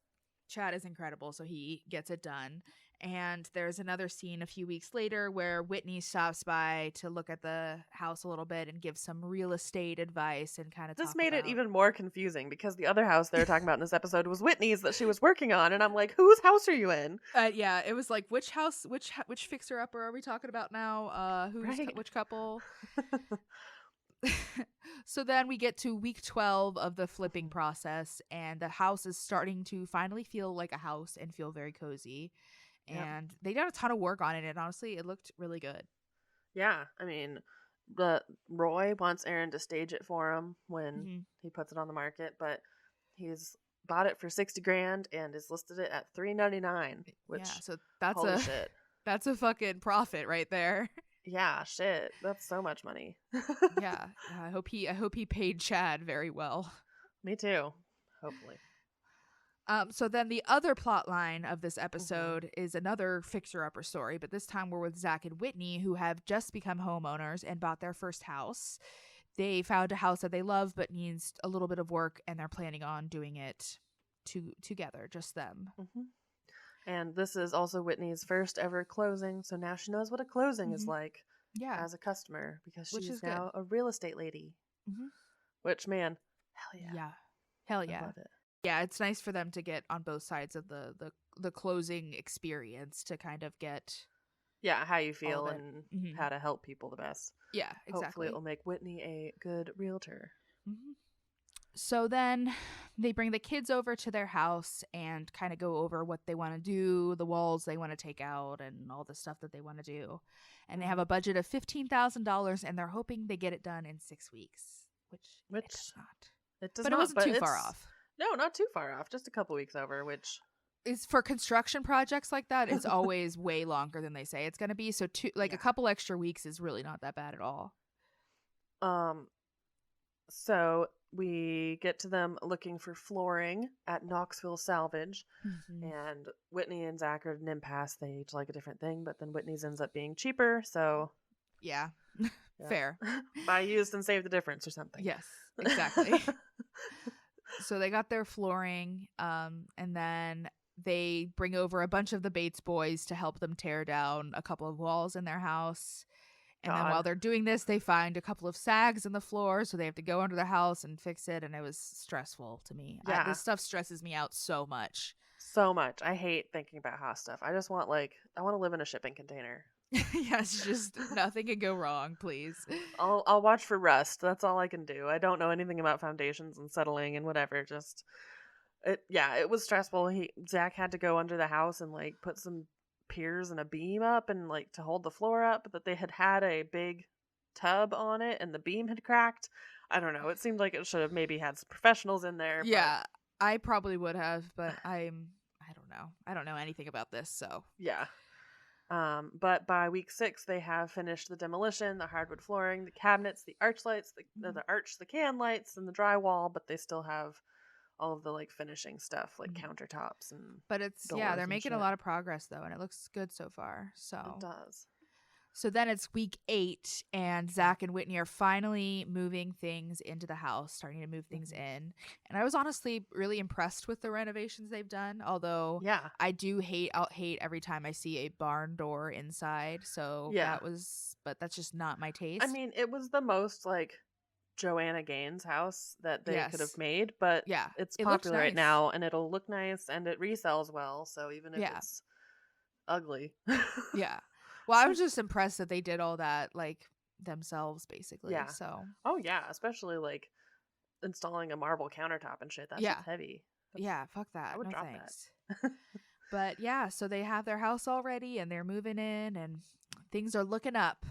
Chad is incredible, so he gets it done. And there's another scene a few weeks later where Whitney stops by to look at the house a little bit and give some real estate advice and kind of This made it even more confusing because the other house they were talking about in this episode was Whitney's that she was working on, and I'm like, whose house are you in? Yeah, it was like, which house, which fixer-upper are we talking about now? Which couple? So then we get to week 12 of the flipping process, and the house is starting to finally feel like a house and feel very cozy. And they did a ton of work on it, and honestly, it looked really good. Yeah, I mean, Roy wants Aaron to stage it for him when he puts it on the market, but he's bought it for $60,000 and has listed it at $399. Which so that's holy shit. That's a fucking profit right there. Yeah, shit, that's so much money. Yeah, I hope he paid Chad very well. Me too. Hopefully. So then the other plot line of this episode is another fixer-upper story, but this time we're with Zach and Whitney, who have just become homeowners and bought their first house. they found a house that they love but needs a little bit of work, and they're planning on doing it together, just them. Mm-hmm. And this is also Whitney's first ever closing, so now she knows what a closing is like as a customer, because Which she's is now a real estate lady. Mm-hmm. Which, man, hell yeah. Yeah. Hell yeah. I love it. Yeah, it's nice for them to get on both sides of the closing experience to kind of get how you feel and mm-hmm. how to help people the best. Yeah, exactly. Hopefully it will make Whitney a good realtor. Mm-hmm. So then they bring the kids over to their house and kind of go over what they want to do, the walls they want to take out, and all the stuff that they want to do. And they have a budget of $15,000, and they're hoping they get it done in 6 weeks, which it does not. It does but not, it wasn't too far off. No, not too far off. Just a couple weeks over, which is for construction projects like that. It's always way longer than they say it's going to be. So a couple extra weeks is really not that bad at all. So we get to them looking for flooring at Knoxville Salvage, and Whitney and Zach are at an impasse. They each like a different thing, but then Whitney's ends up being cheaper. So yeah. Fair. Buy used and save the difference or something. Yes, exactly. So they got their flooring, and then they bring over a bunch of the Bates boys to help them tear down a couple of walls in their house. And then while they're doing this, they find a couple of sags in the floor, so they have to go under the house and fix it, and it was stressful to me. Yeah. This stuff stresses me out so much. So much. I hate thinking about house stuff. I just want, I want to live in a shipping container. Yes, just nothing can go wrong, please. I'll watch for rust. That's all I can do. I don't know anything about foundations and settling and whatever. Just it was stressful. Zach had to go under the house and put some piers and a beam up and to hold the floor up, but they had a big tub on it and the beam had cracked. I don't know. It seemed like it should have maybe had some professionals in there. Yeah, I probably would have, but I don't know. I don't know anything about this, so yeah. But by week 6, they have finished the demolition, the hardwood flooring, the cabinets, the arch lights, the can lights, and the drywall. But they still have all of the finishing stuff, countertops and. But it's they're making a lot of progress though, and it looks good so far. So it does. So then it's week 8, and Zach and Whitney are finally moving things into the house, starting to move things in. And I was honestly really impressed with the renovations they've done. Although I'll hate every time I see a barn door inside. So but that's just not my taste. I mean, it was the most Joanna Gaines house that they could have made, but it's popular right now, and it'll look nice, and it resells well. So even if it's ugly, yeah. Well, I was just impressed that they did all that themselves, basically. Yeah. So. Oh yeah, especially installing a marble countertop and shit. That's heavy. Fuck that. I would drop thanks. But yeah, so they have their house already, and they're moving in, and things are looking up.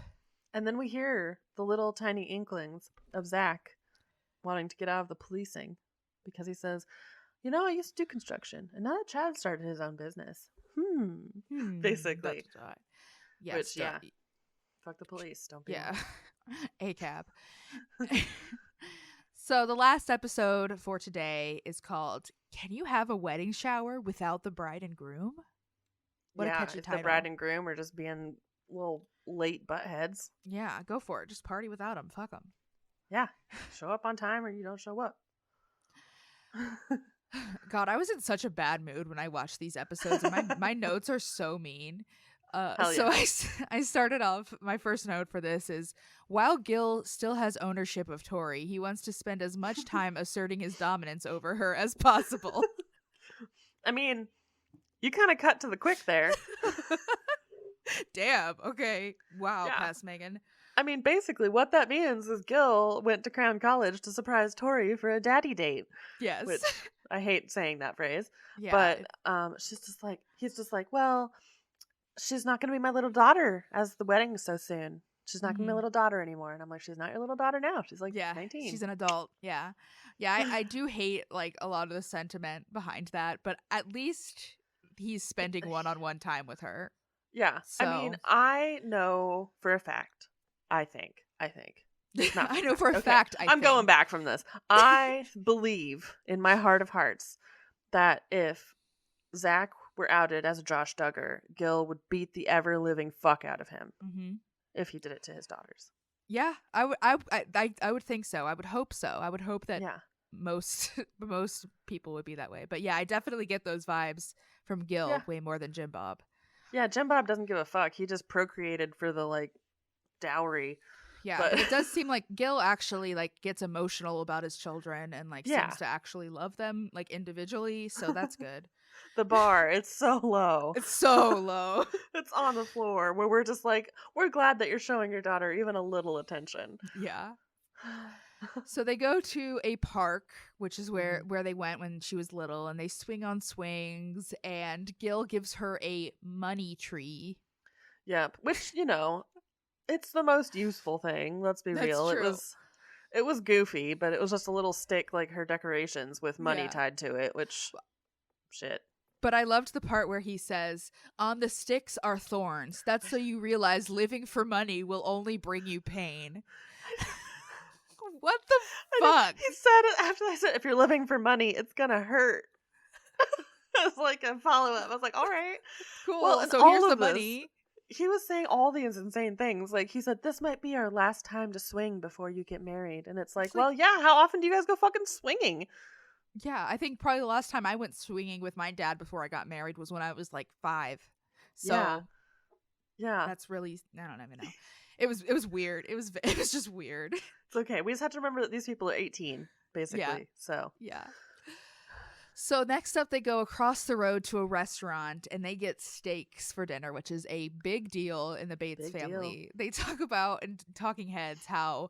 And then we hear the little tiny inklings of Zach wanting to get out of the policing, because he says, I used to do construction, and now that Chad started his own business. Basically. Yes. Which, fuck the police. Don't be. Yeah. ACAB. So the last episode for today is called "Can You Have a Wedding Shower Without the Bride and Groom?" What a catchy title. The bride and groom are just being little late buttheads. Yeah, go for it. Just party without them. Fuck them. Yeah. Show up on time or you don't show up. God, I was in such a bad mood when I watched these episodes, and my notes are so mean. So I started off, my first note for this is, while Gil still has ownership of Tori, he wants to spend as much time asserting his dominance over her as possible. I mean, you kind of cut to the quick there. Damn. Okay. Wow. Yeah. Pass, Megan. I mean, basically what that means is Gil went to Crown College to surprise Tori for a daddy date. Yes. Which I hate saying that phrase. Yeah. But he's just like, well, she's not going to be my little daughter as the wedding is so soon. She's not going to be my little daughter anymore. And I'm like, she's not your little daughter now. She's 19. She's an adult. Yeah. Yeah. I do hate a lot of the sentiment behind that, but at least he's spending one-on-one time with her. Yeah. So. I mean, I know for a fact, I think. Not I know for a fact. I'm going back from this. I believe in my heart of hearts that if Zach were outed as a Josh Duggar, Gil would beat the ever-living fuck out of him if he did it to his daughters. Yeah, I would think so. I would hope so. I would hope that Yeah. most most people would be that way. But yeah, I definitely get those vibes from Yeah. Gil way more than Jim Bob. Yeah, Jim Bob doesn't give a fuck. He just procreated for the like dowry. Yeah, But but it does seem like Gil actually like gets emotional about his children and like yeah. seems to actually love them like individually, so that's good. The bar, it's so low. It's so low. It's on the floor where we're just like, we're glad that you're showing your daughter even a little attention. Yeah. So they go to a park, which is where they went when she was little, and they swing on swings, and Gil gives her a money tree. Yep. Which, you know, it's the most useful thing, let's be That's real. true. It was goofy, but it was just a little stick like her decorations with money Yeah. tied to it, which shit. But I loved the part where he says, "On the sticks are thorns. That's so you realize living for money will only bring you pain." What the fuck? He said it after I said, if you're living for money, it's gonna hurt. It's like a follow up. I was like, all right. Cool. Well, and so all here's the of this, money. He was saying all these insane things. Like, he said, this might be our last time to swing before you get married. And it's like, well, yeah, how often do you guys go fucking swinging? Yeah, I think probably the last time I went swinging with my dad before I got married was when I was like 5. So yeah. that's really, I don't even know. It was weird. It was just weird. It's okay. We just have to remember that these people are 18, basically. Yeah. So yeah. So next up, they go across the road to a restaurant and they get steaks for dinner, which is a big deal in the Bates family. They talk about in Talking Heads how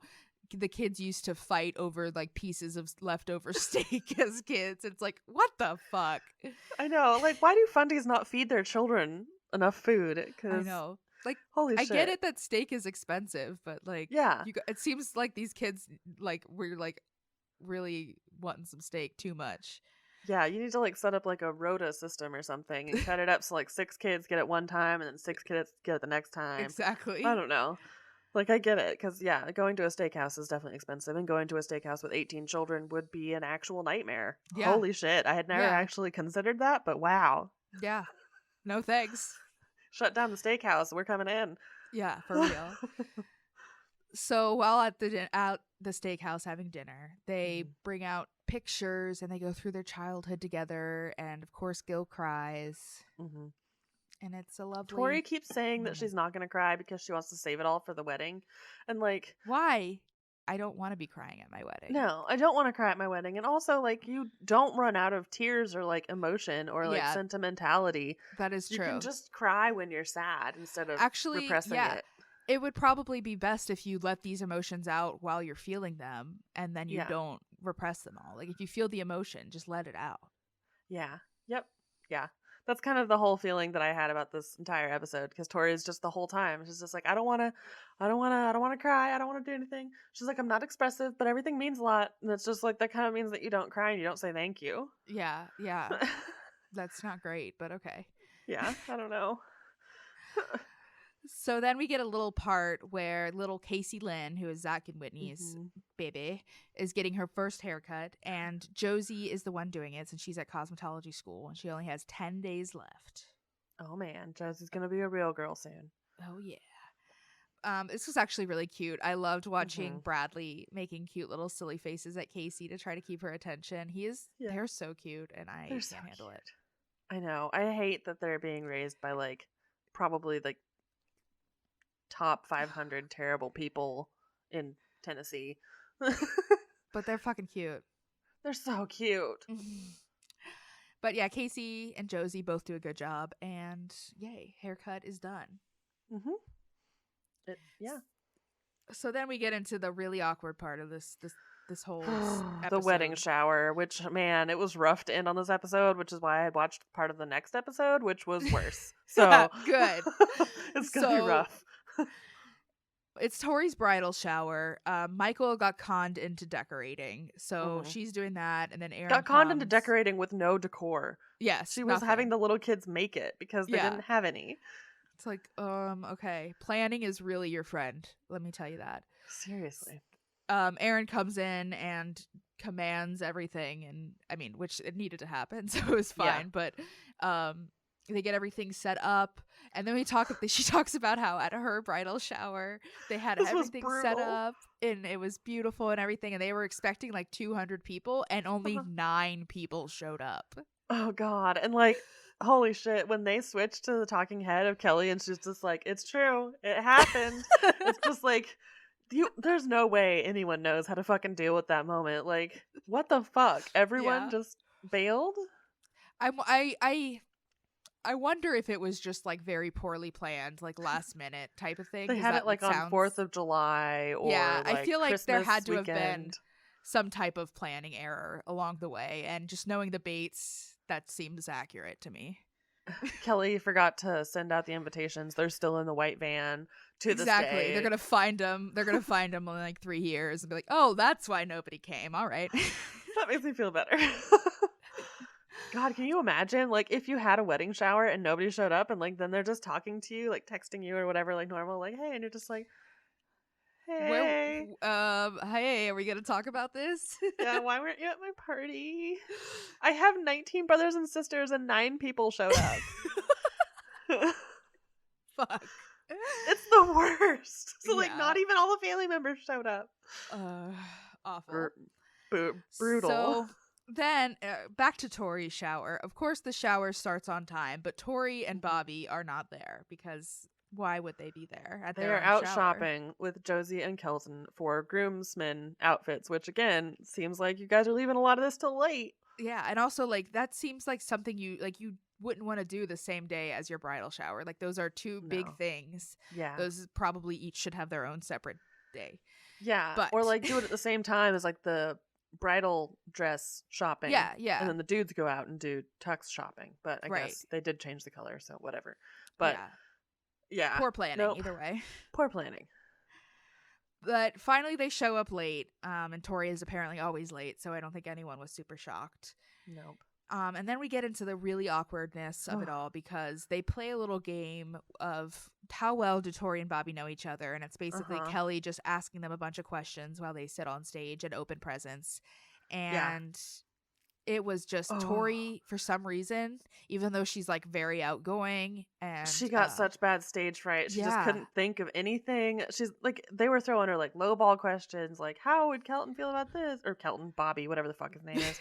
the kids used to fight over like pieces of leftover steak as kids. It's like, what the fuck? I know. Like, why do fundies not feed their children enough food? I know. Like, holy shit. I get it that steak is expensive, but like, yeah, it seems like these kids like were like really wanting some steak too much. Yeah, you need to like set up like a rota system or something and cut it up so like 6 kids get it one time and then 6 kids get it the next time. Exactly. I don't know. Like, I get it, because yeah, going to a steakhouse is definitely expensive, and going to a steakhouse with 18 children would be an actual nightmare. Yeah. Holy shit, I had never actually considered that, but wow. Yeah. No thanks. Shut down the steakhouse, we're coming in. Yeah, for real. So while at the steakhouse having dinner, they bring out pictures and they go through their childhood together, and of course Gil cries. And it's a lovely... Tori keeps saying that she's not going to cry because she wants to save it all for the wedding. And like... Why? I don't want to be crying at my wedding. No, I don't want to cry at my wedding. And also, like, you don't run out of tears or like emotion or like sentimentality. That is true. You can just cry when you're sad instead of repressing it. It would probably be best if you let these emotions out while you're feeling them and then you don't repress them all. Like, if you feel the emotion, just let it out. Yeah. Yep. Yeah. That's kind of the whole feeling that I had about this entire episode, because Tori is just the whole time. She's just like, I don't want to cry. I don't want to do anything. She's like, I'm not expressive, but everything means a lot. And it's just like, that kind of means that you don't cry and you don't say thank you. Yeah. Yeah. That's not great, but okay. Yeah. I don't know. So then we get a little part where little Casey Lynn, who is Zach and Whitney's baby, is getting her first haircut, and Josie is the one doing it since she's at cosmetology school and she only has 10 days left. Oh man, Josie's gonna be a real girl soon. Oh yeah. This was actually really cute. I loved watching Bradley making cute little silly faces at Casey to try to keep her attention. They're so cute, and I can't handle it. I know. I hate that they're being raised by like probably like top 500 terrible people in Tennessee. But they're fucking cute. They're so cute. But yeah, Casey and Josie both do a good job, and yay, haircut is done. Yeah. So then we get into the really awkward part of this whole episode. The wedding shower, which, man, it was rough to end on this episode, which is why I had watched part of the next episode, which was worse. So good. It's gonna be rough. It's Tori's bridal shower. Michael got conned into decorating, so she's doing that, and then Aaron got conned into decorating with no decor. Yes, she was having the little kids make it because they didn't have any. It's like, okay, planning is really your friend. Let me tell you that. Seriously. Aaron comes in and commands everything, and I mean, which it needed to happen, so it was fine. But they get everything set up, and then she talks about how at her bridal shower they had This was everything set brutal. up and it was beautiful and everything, and they were expecting like 200 people and only 9 people showed up. Oh God. And like, holy shit, when they switched to the talking head of Kelly and she's just like, it's true, it happened. It's just like, there's no way anyone knows how to fucking deal with that moment. Like, what the fuck? Everyone Yeah. just bailed? I wonder if it was just like very poorly planned, like last minute type of thing. They 'cause had that it like sounds... on 4th of July or yeah, like I feel like Christmas there had to weekend. have been some type of planning error along the way, and just knowing the Bates, that seems accurate to me. Kelly forgot to send out the invitations. They're still in the white van to this day. They're gonna find them. They're gonna find them in like 3 years and be like, "Oh, that's why nobody came." All right. That makes me feel better. God, can you imagine, like, if you had a wedding shower and nobody showed up and, like, then they're just talking to you, like, texting you or whatever, like, normal, like, hey, and you're just like, hey. Hey, are we gonna talk about this? Yeah, why weren't you at my party? I have 19 brothers and sisters and 9 people showed up. Fuck. It's the worst. So, like, Yeah. not even all the family members showed up. Awful. Brutal. So then back to Tori's shower. Of course, the shower starts on time, but Tori and Bobby are not there because why would they be there at their They're own out shower? shopping with Josie and Kelton for groomsmen outfits, which again seems like you guys are leaving a lot of this till late. Yeah, and also like that seems like something you wouldn't want to do the same day as your bridal shower. Like those are two big No. thing. Yeah. Those probably each should have their own separate day. Yeah. But or like do it at the same time as like the bridal dress shopping. Yeah. And then the dudes go out and do tux shopping. But I Right. guess they did change the color, so whatever. But yeah. Poor planning, Nope. either way. Poor planning. But finally they show up late, and Tori is apparently always late, so I don't think anyone was super shocked. Nope. And then we get into the really awkwardness of it all because they play a little game of how well do Tori and Bobby know each other, and it's basically Kelly just asking them a bunch of questions while they sit on stage and open presents. And it was just Tori, for some reason, even though she's like very outgoing, and she got such bad stage fright. She just couldn't think of anything. She's like, they were throwing her like lowball questions, like how would Kelton feel about this, or Bobby, whatever the fuck his name is.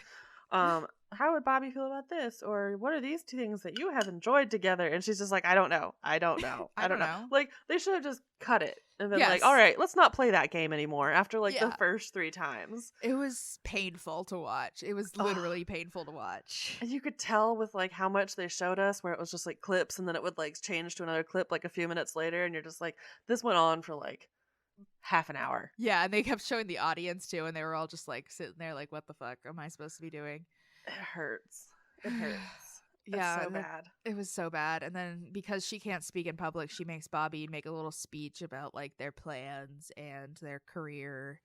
How would Bobby feel about this, or what are these two things that you have enjoyed together? And she's just like, I don't know. I don't know. Like they should have just cut it and been like, all right, let's not play that game anymore after like the first 3 times. It was painful to watch. It was literally painful to watch. And you could tell with like how much they showed us, where it was just like clips and then it would like change to another clip like a few minutes later, and you're just like, this went on for like half an hour. Yeah, and they kept showing the audience too, and they were all just like sitting there like, what the fuck am I supposed to be doing? It hurts. It hurts. Yeah, it's so bad. It was so bad. And then because she can't speak in public, she makes Bobby make a little speech about like their plans and their career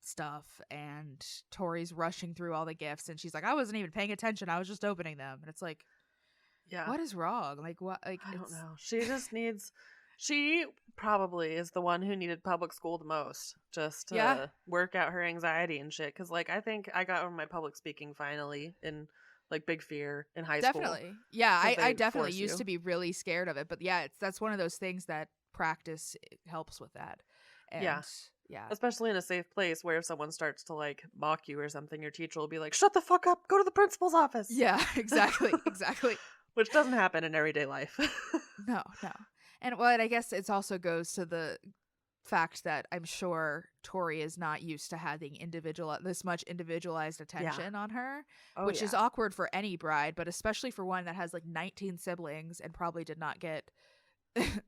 stuff, and Tori's rushing through all the gifts, and she's like, I wasn't even paying attention, I was just opening them. And it's like, what is wrong? Like, what? Like, I don't know. She just needs. She probably is the one who needed public school the most, just to work out her anxiety and shit. Because, like, I think I got over my public speaking finally in, like, Big Fear in high school. Definitely. Yeah, I definitely used to be really scared of it. But, yeah, that's one of those things that practice helps with that. And, yeah. Especially in a safe place where if someone starts to, like, mock you or something, your teacher will be like, shut the fuck up, go to the principal's office. Yeah, exactly. Exactly. Which doesn't happen in everyday life. No. And well, I guess it also goes to the fact that I'm sure Tori is not used to having this much individualized attention on her, which is awkward for any bride, but especially for one that has like 19 siblings and probably did not get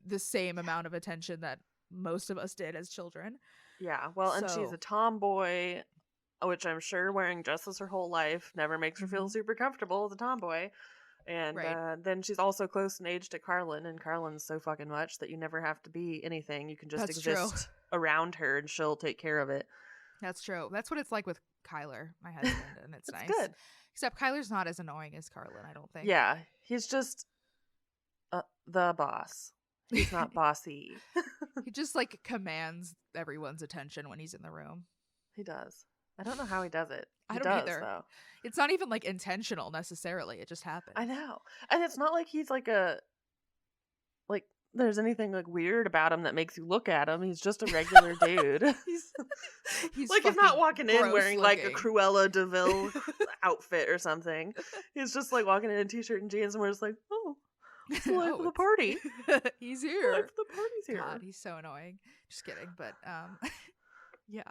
the same amount of attention that most of us did as children. Yeah, well, and she's a tomboy, which I'm sure wearing dresses her whole life never makes her feel super comfortable as a tomboy. And then she's also close in age to Carlin, and Carlin's so fucking much that you never have to be anything. You can just exist around her, and she'll take care of it. That's true. That's what it's like with Kyler, my husband, and it's nice. Good. Except Kyler's not as annoying as Carlin, I don't think. Yeah, he's just the boss. He's not bossy. He just, like, commands everyone's attention when he's in the room. He does. I don't know how he does it. I He don't does, either. though. It's not even like intentional necessarily. It just happens. I know. And it's not like he's like like there's anything like weird about him that makes you look at him. He's just a regular dude. He's Like he's not fucking walking in gross wearing like a looking. Cruella DeVille outfit or something. He's just like walking in a t-shirt and jeans, and we're just like, oh, it's the life of the party. He's The here. life of the party's here. God, he's so annoying. Just kidding, but yeah.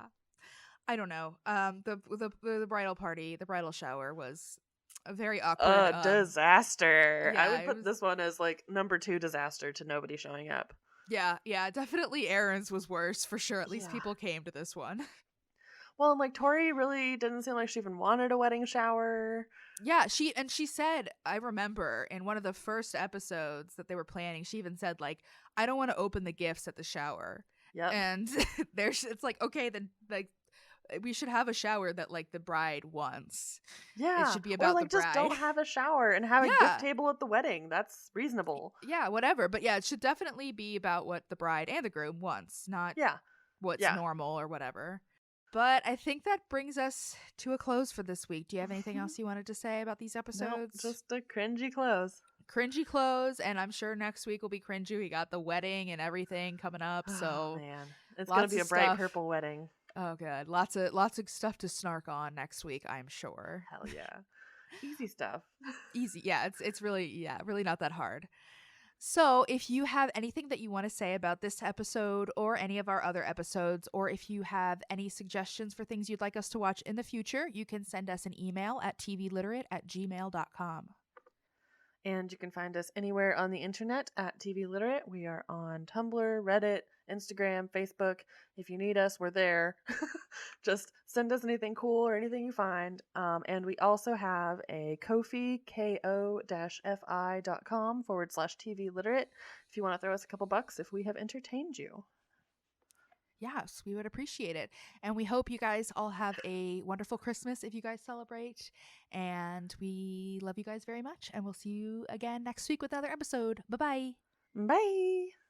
I don't know. The bridal party, the bridal shower was a very awkward. Disaster. Yeah, I would it put was- this one as like number 2 disaster to nobody showing up. Yeah, definitely Aaron's was worse for sure. At least Yeah. people came to this one. Well, and like Tori really didn't seem like she even wanted a wedding shower. Yeah, she said, I remember in one of the first episodes that they were planning, she even said like, I don't want to open the gifts at the shower. Yep. And it's like, okay, then like we should have a shower that like the bride wants. Yeah. It should be about or like the just bride. don't have a shower and have a Yeah. gift table at the wedding. That's reasonable. Yeah, whatever. But yeah, it should definitely be about what the bride and the groom wants, not Yeah. what's Yeah. normal or whatever. But I think that brings us to a close for this week. Do you have anything else you wanted to say about these No, episodes? just a cringy close. Cringy close, and I'm sure next week will be cringy. We got the wedding and everything coming up, so Oh, man. It's going lots to be a of bright stuff. purple wedding. Oh good. Lots of stuff to snark on next week, I'm sure. Hell yeah. Easy stuff. Easy. Yeah, it's really not that hard. So, if you have anything that you want to say about this episode or any of our other episodes, or if you have any suggestions for things you'd like us to watch in the future, you can send us an email at tvliterate@gmail.com. And you can find us anywhere on the internet at TV Literate. We are on Tumblr, Reddit, Instagram, Facebook. If you need us, we're there. Just send us anything cool or anything you find. And we also have a Ko-fi, ko-fi.com/TV Literate if you want to throw us a couple bucks if we have entertained you. Yes, we would appreciate it. And we hope you guys all have a wonderful Christmas if you guys celebrate. And we love you guys very much. And we'll see you again next week with another episode. Bye-bye. Bye!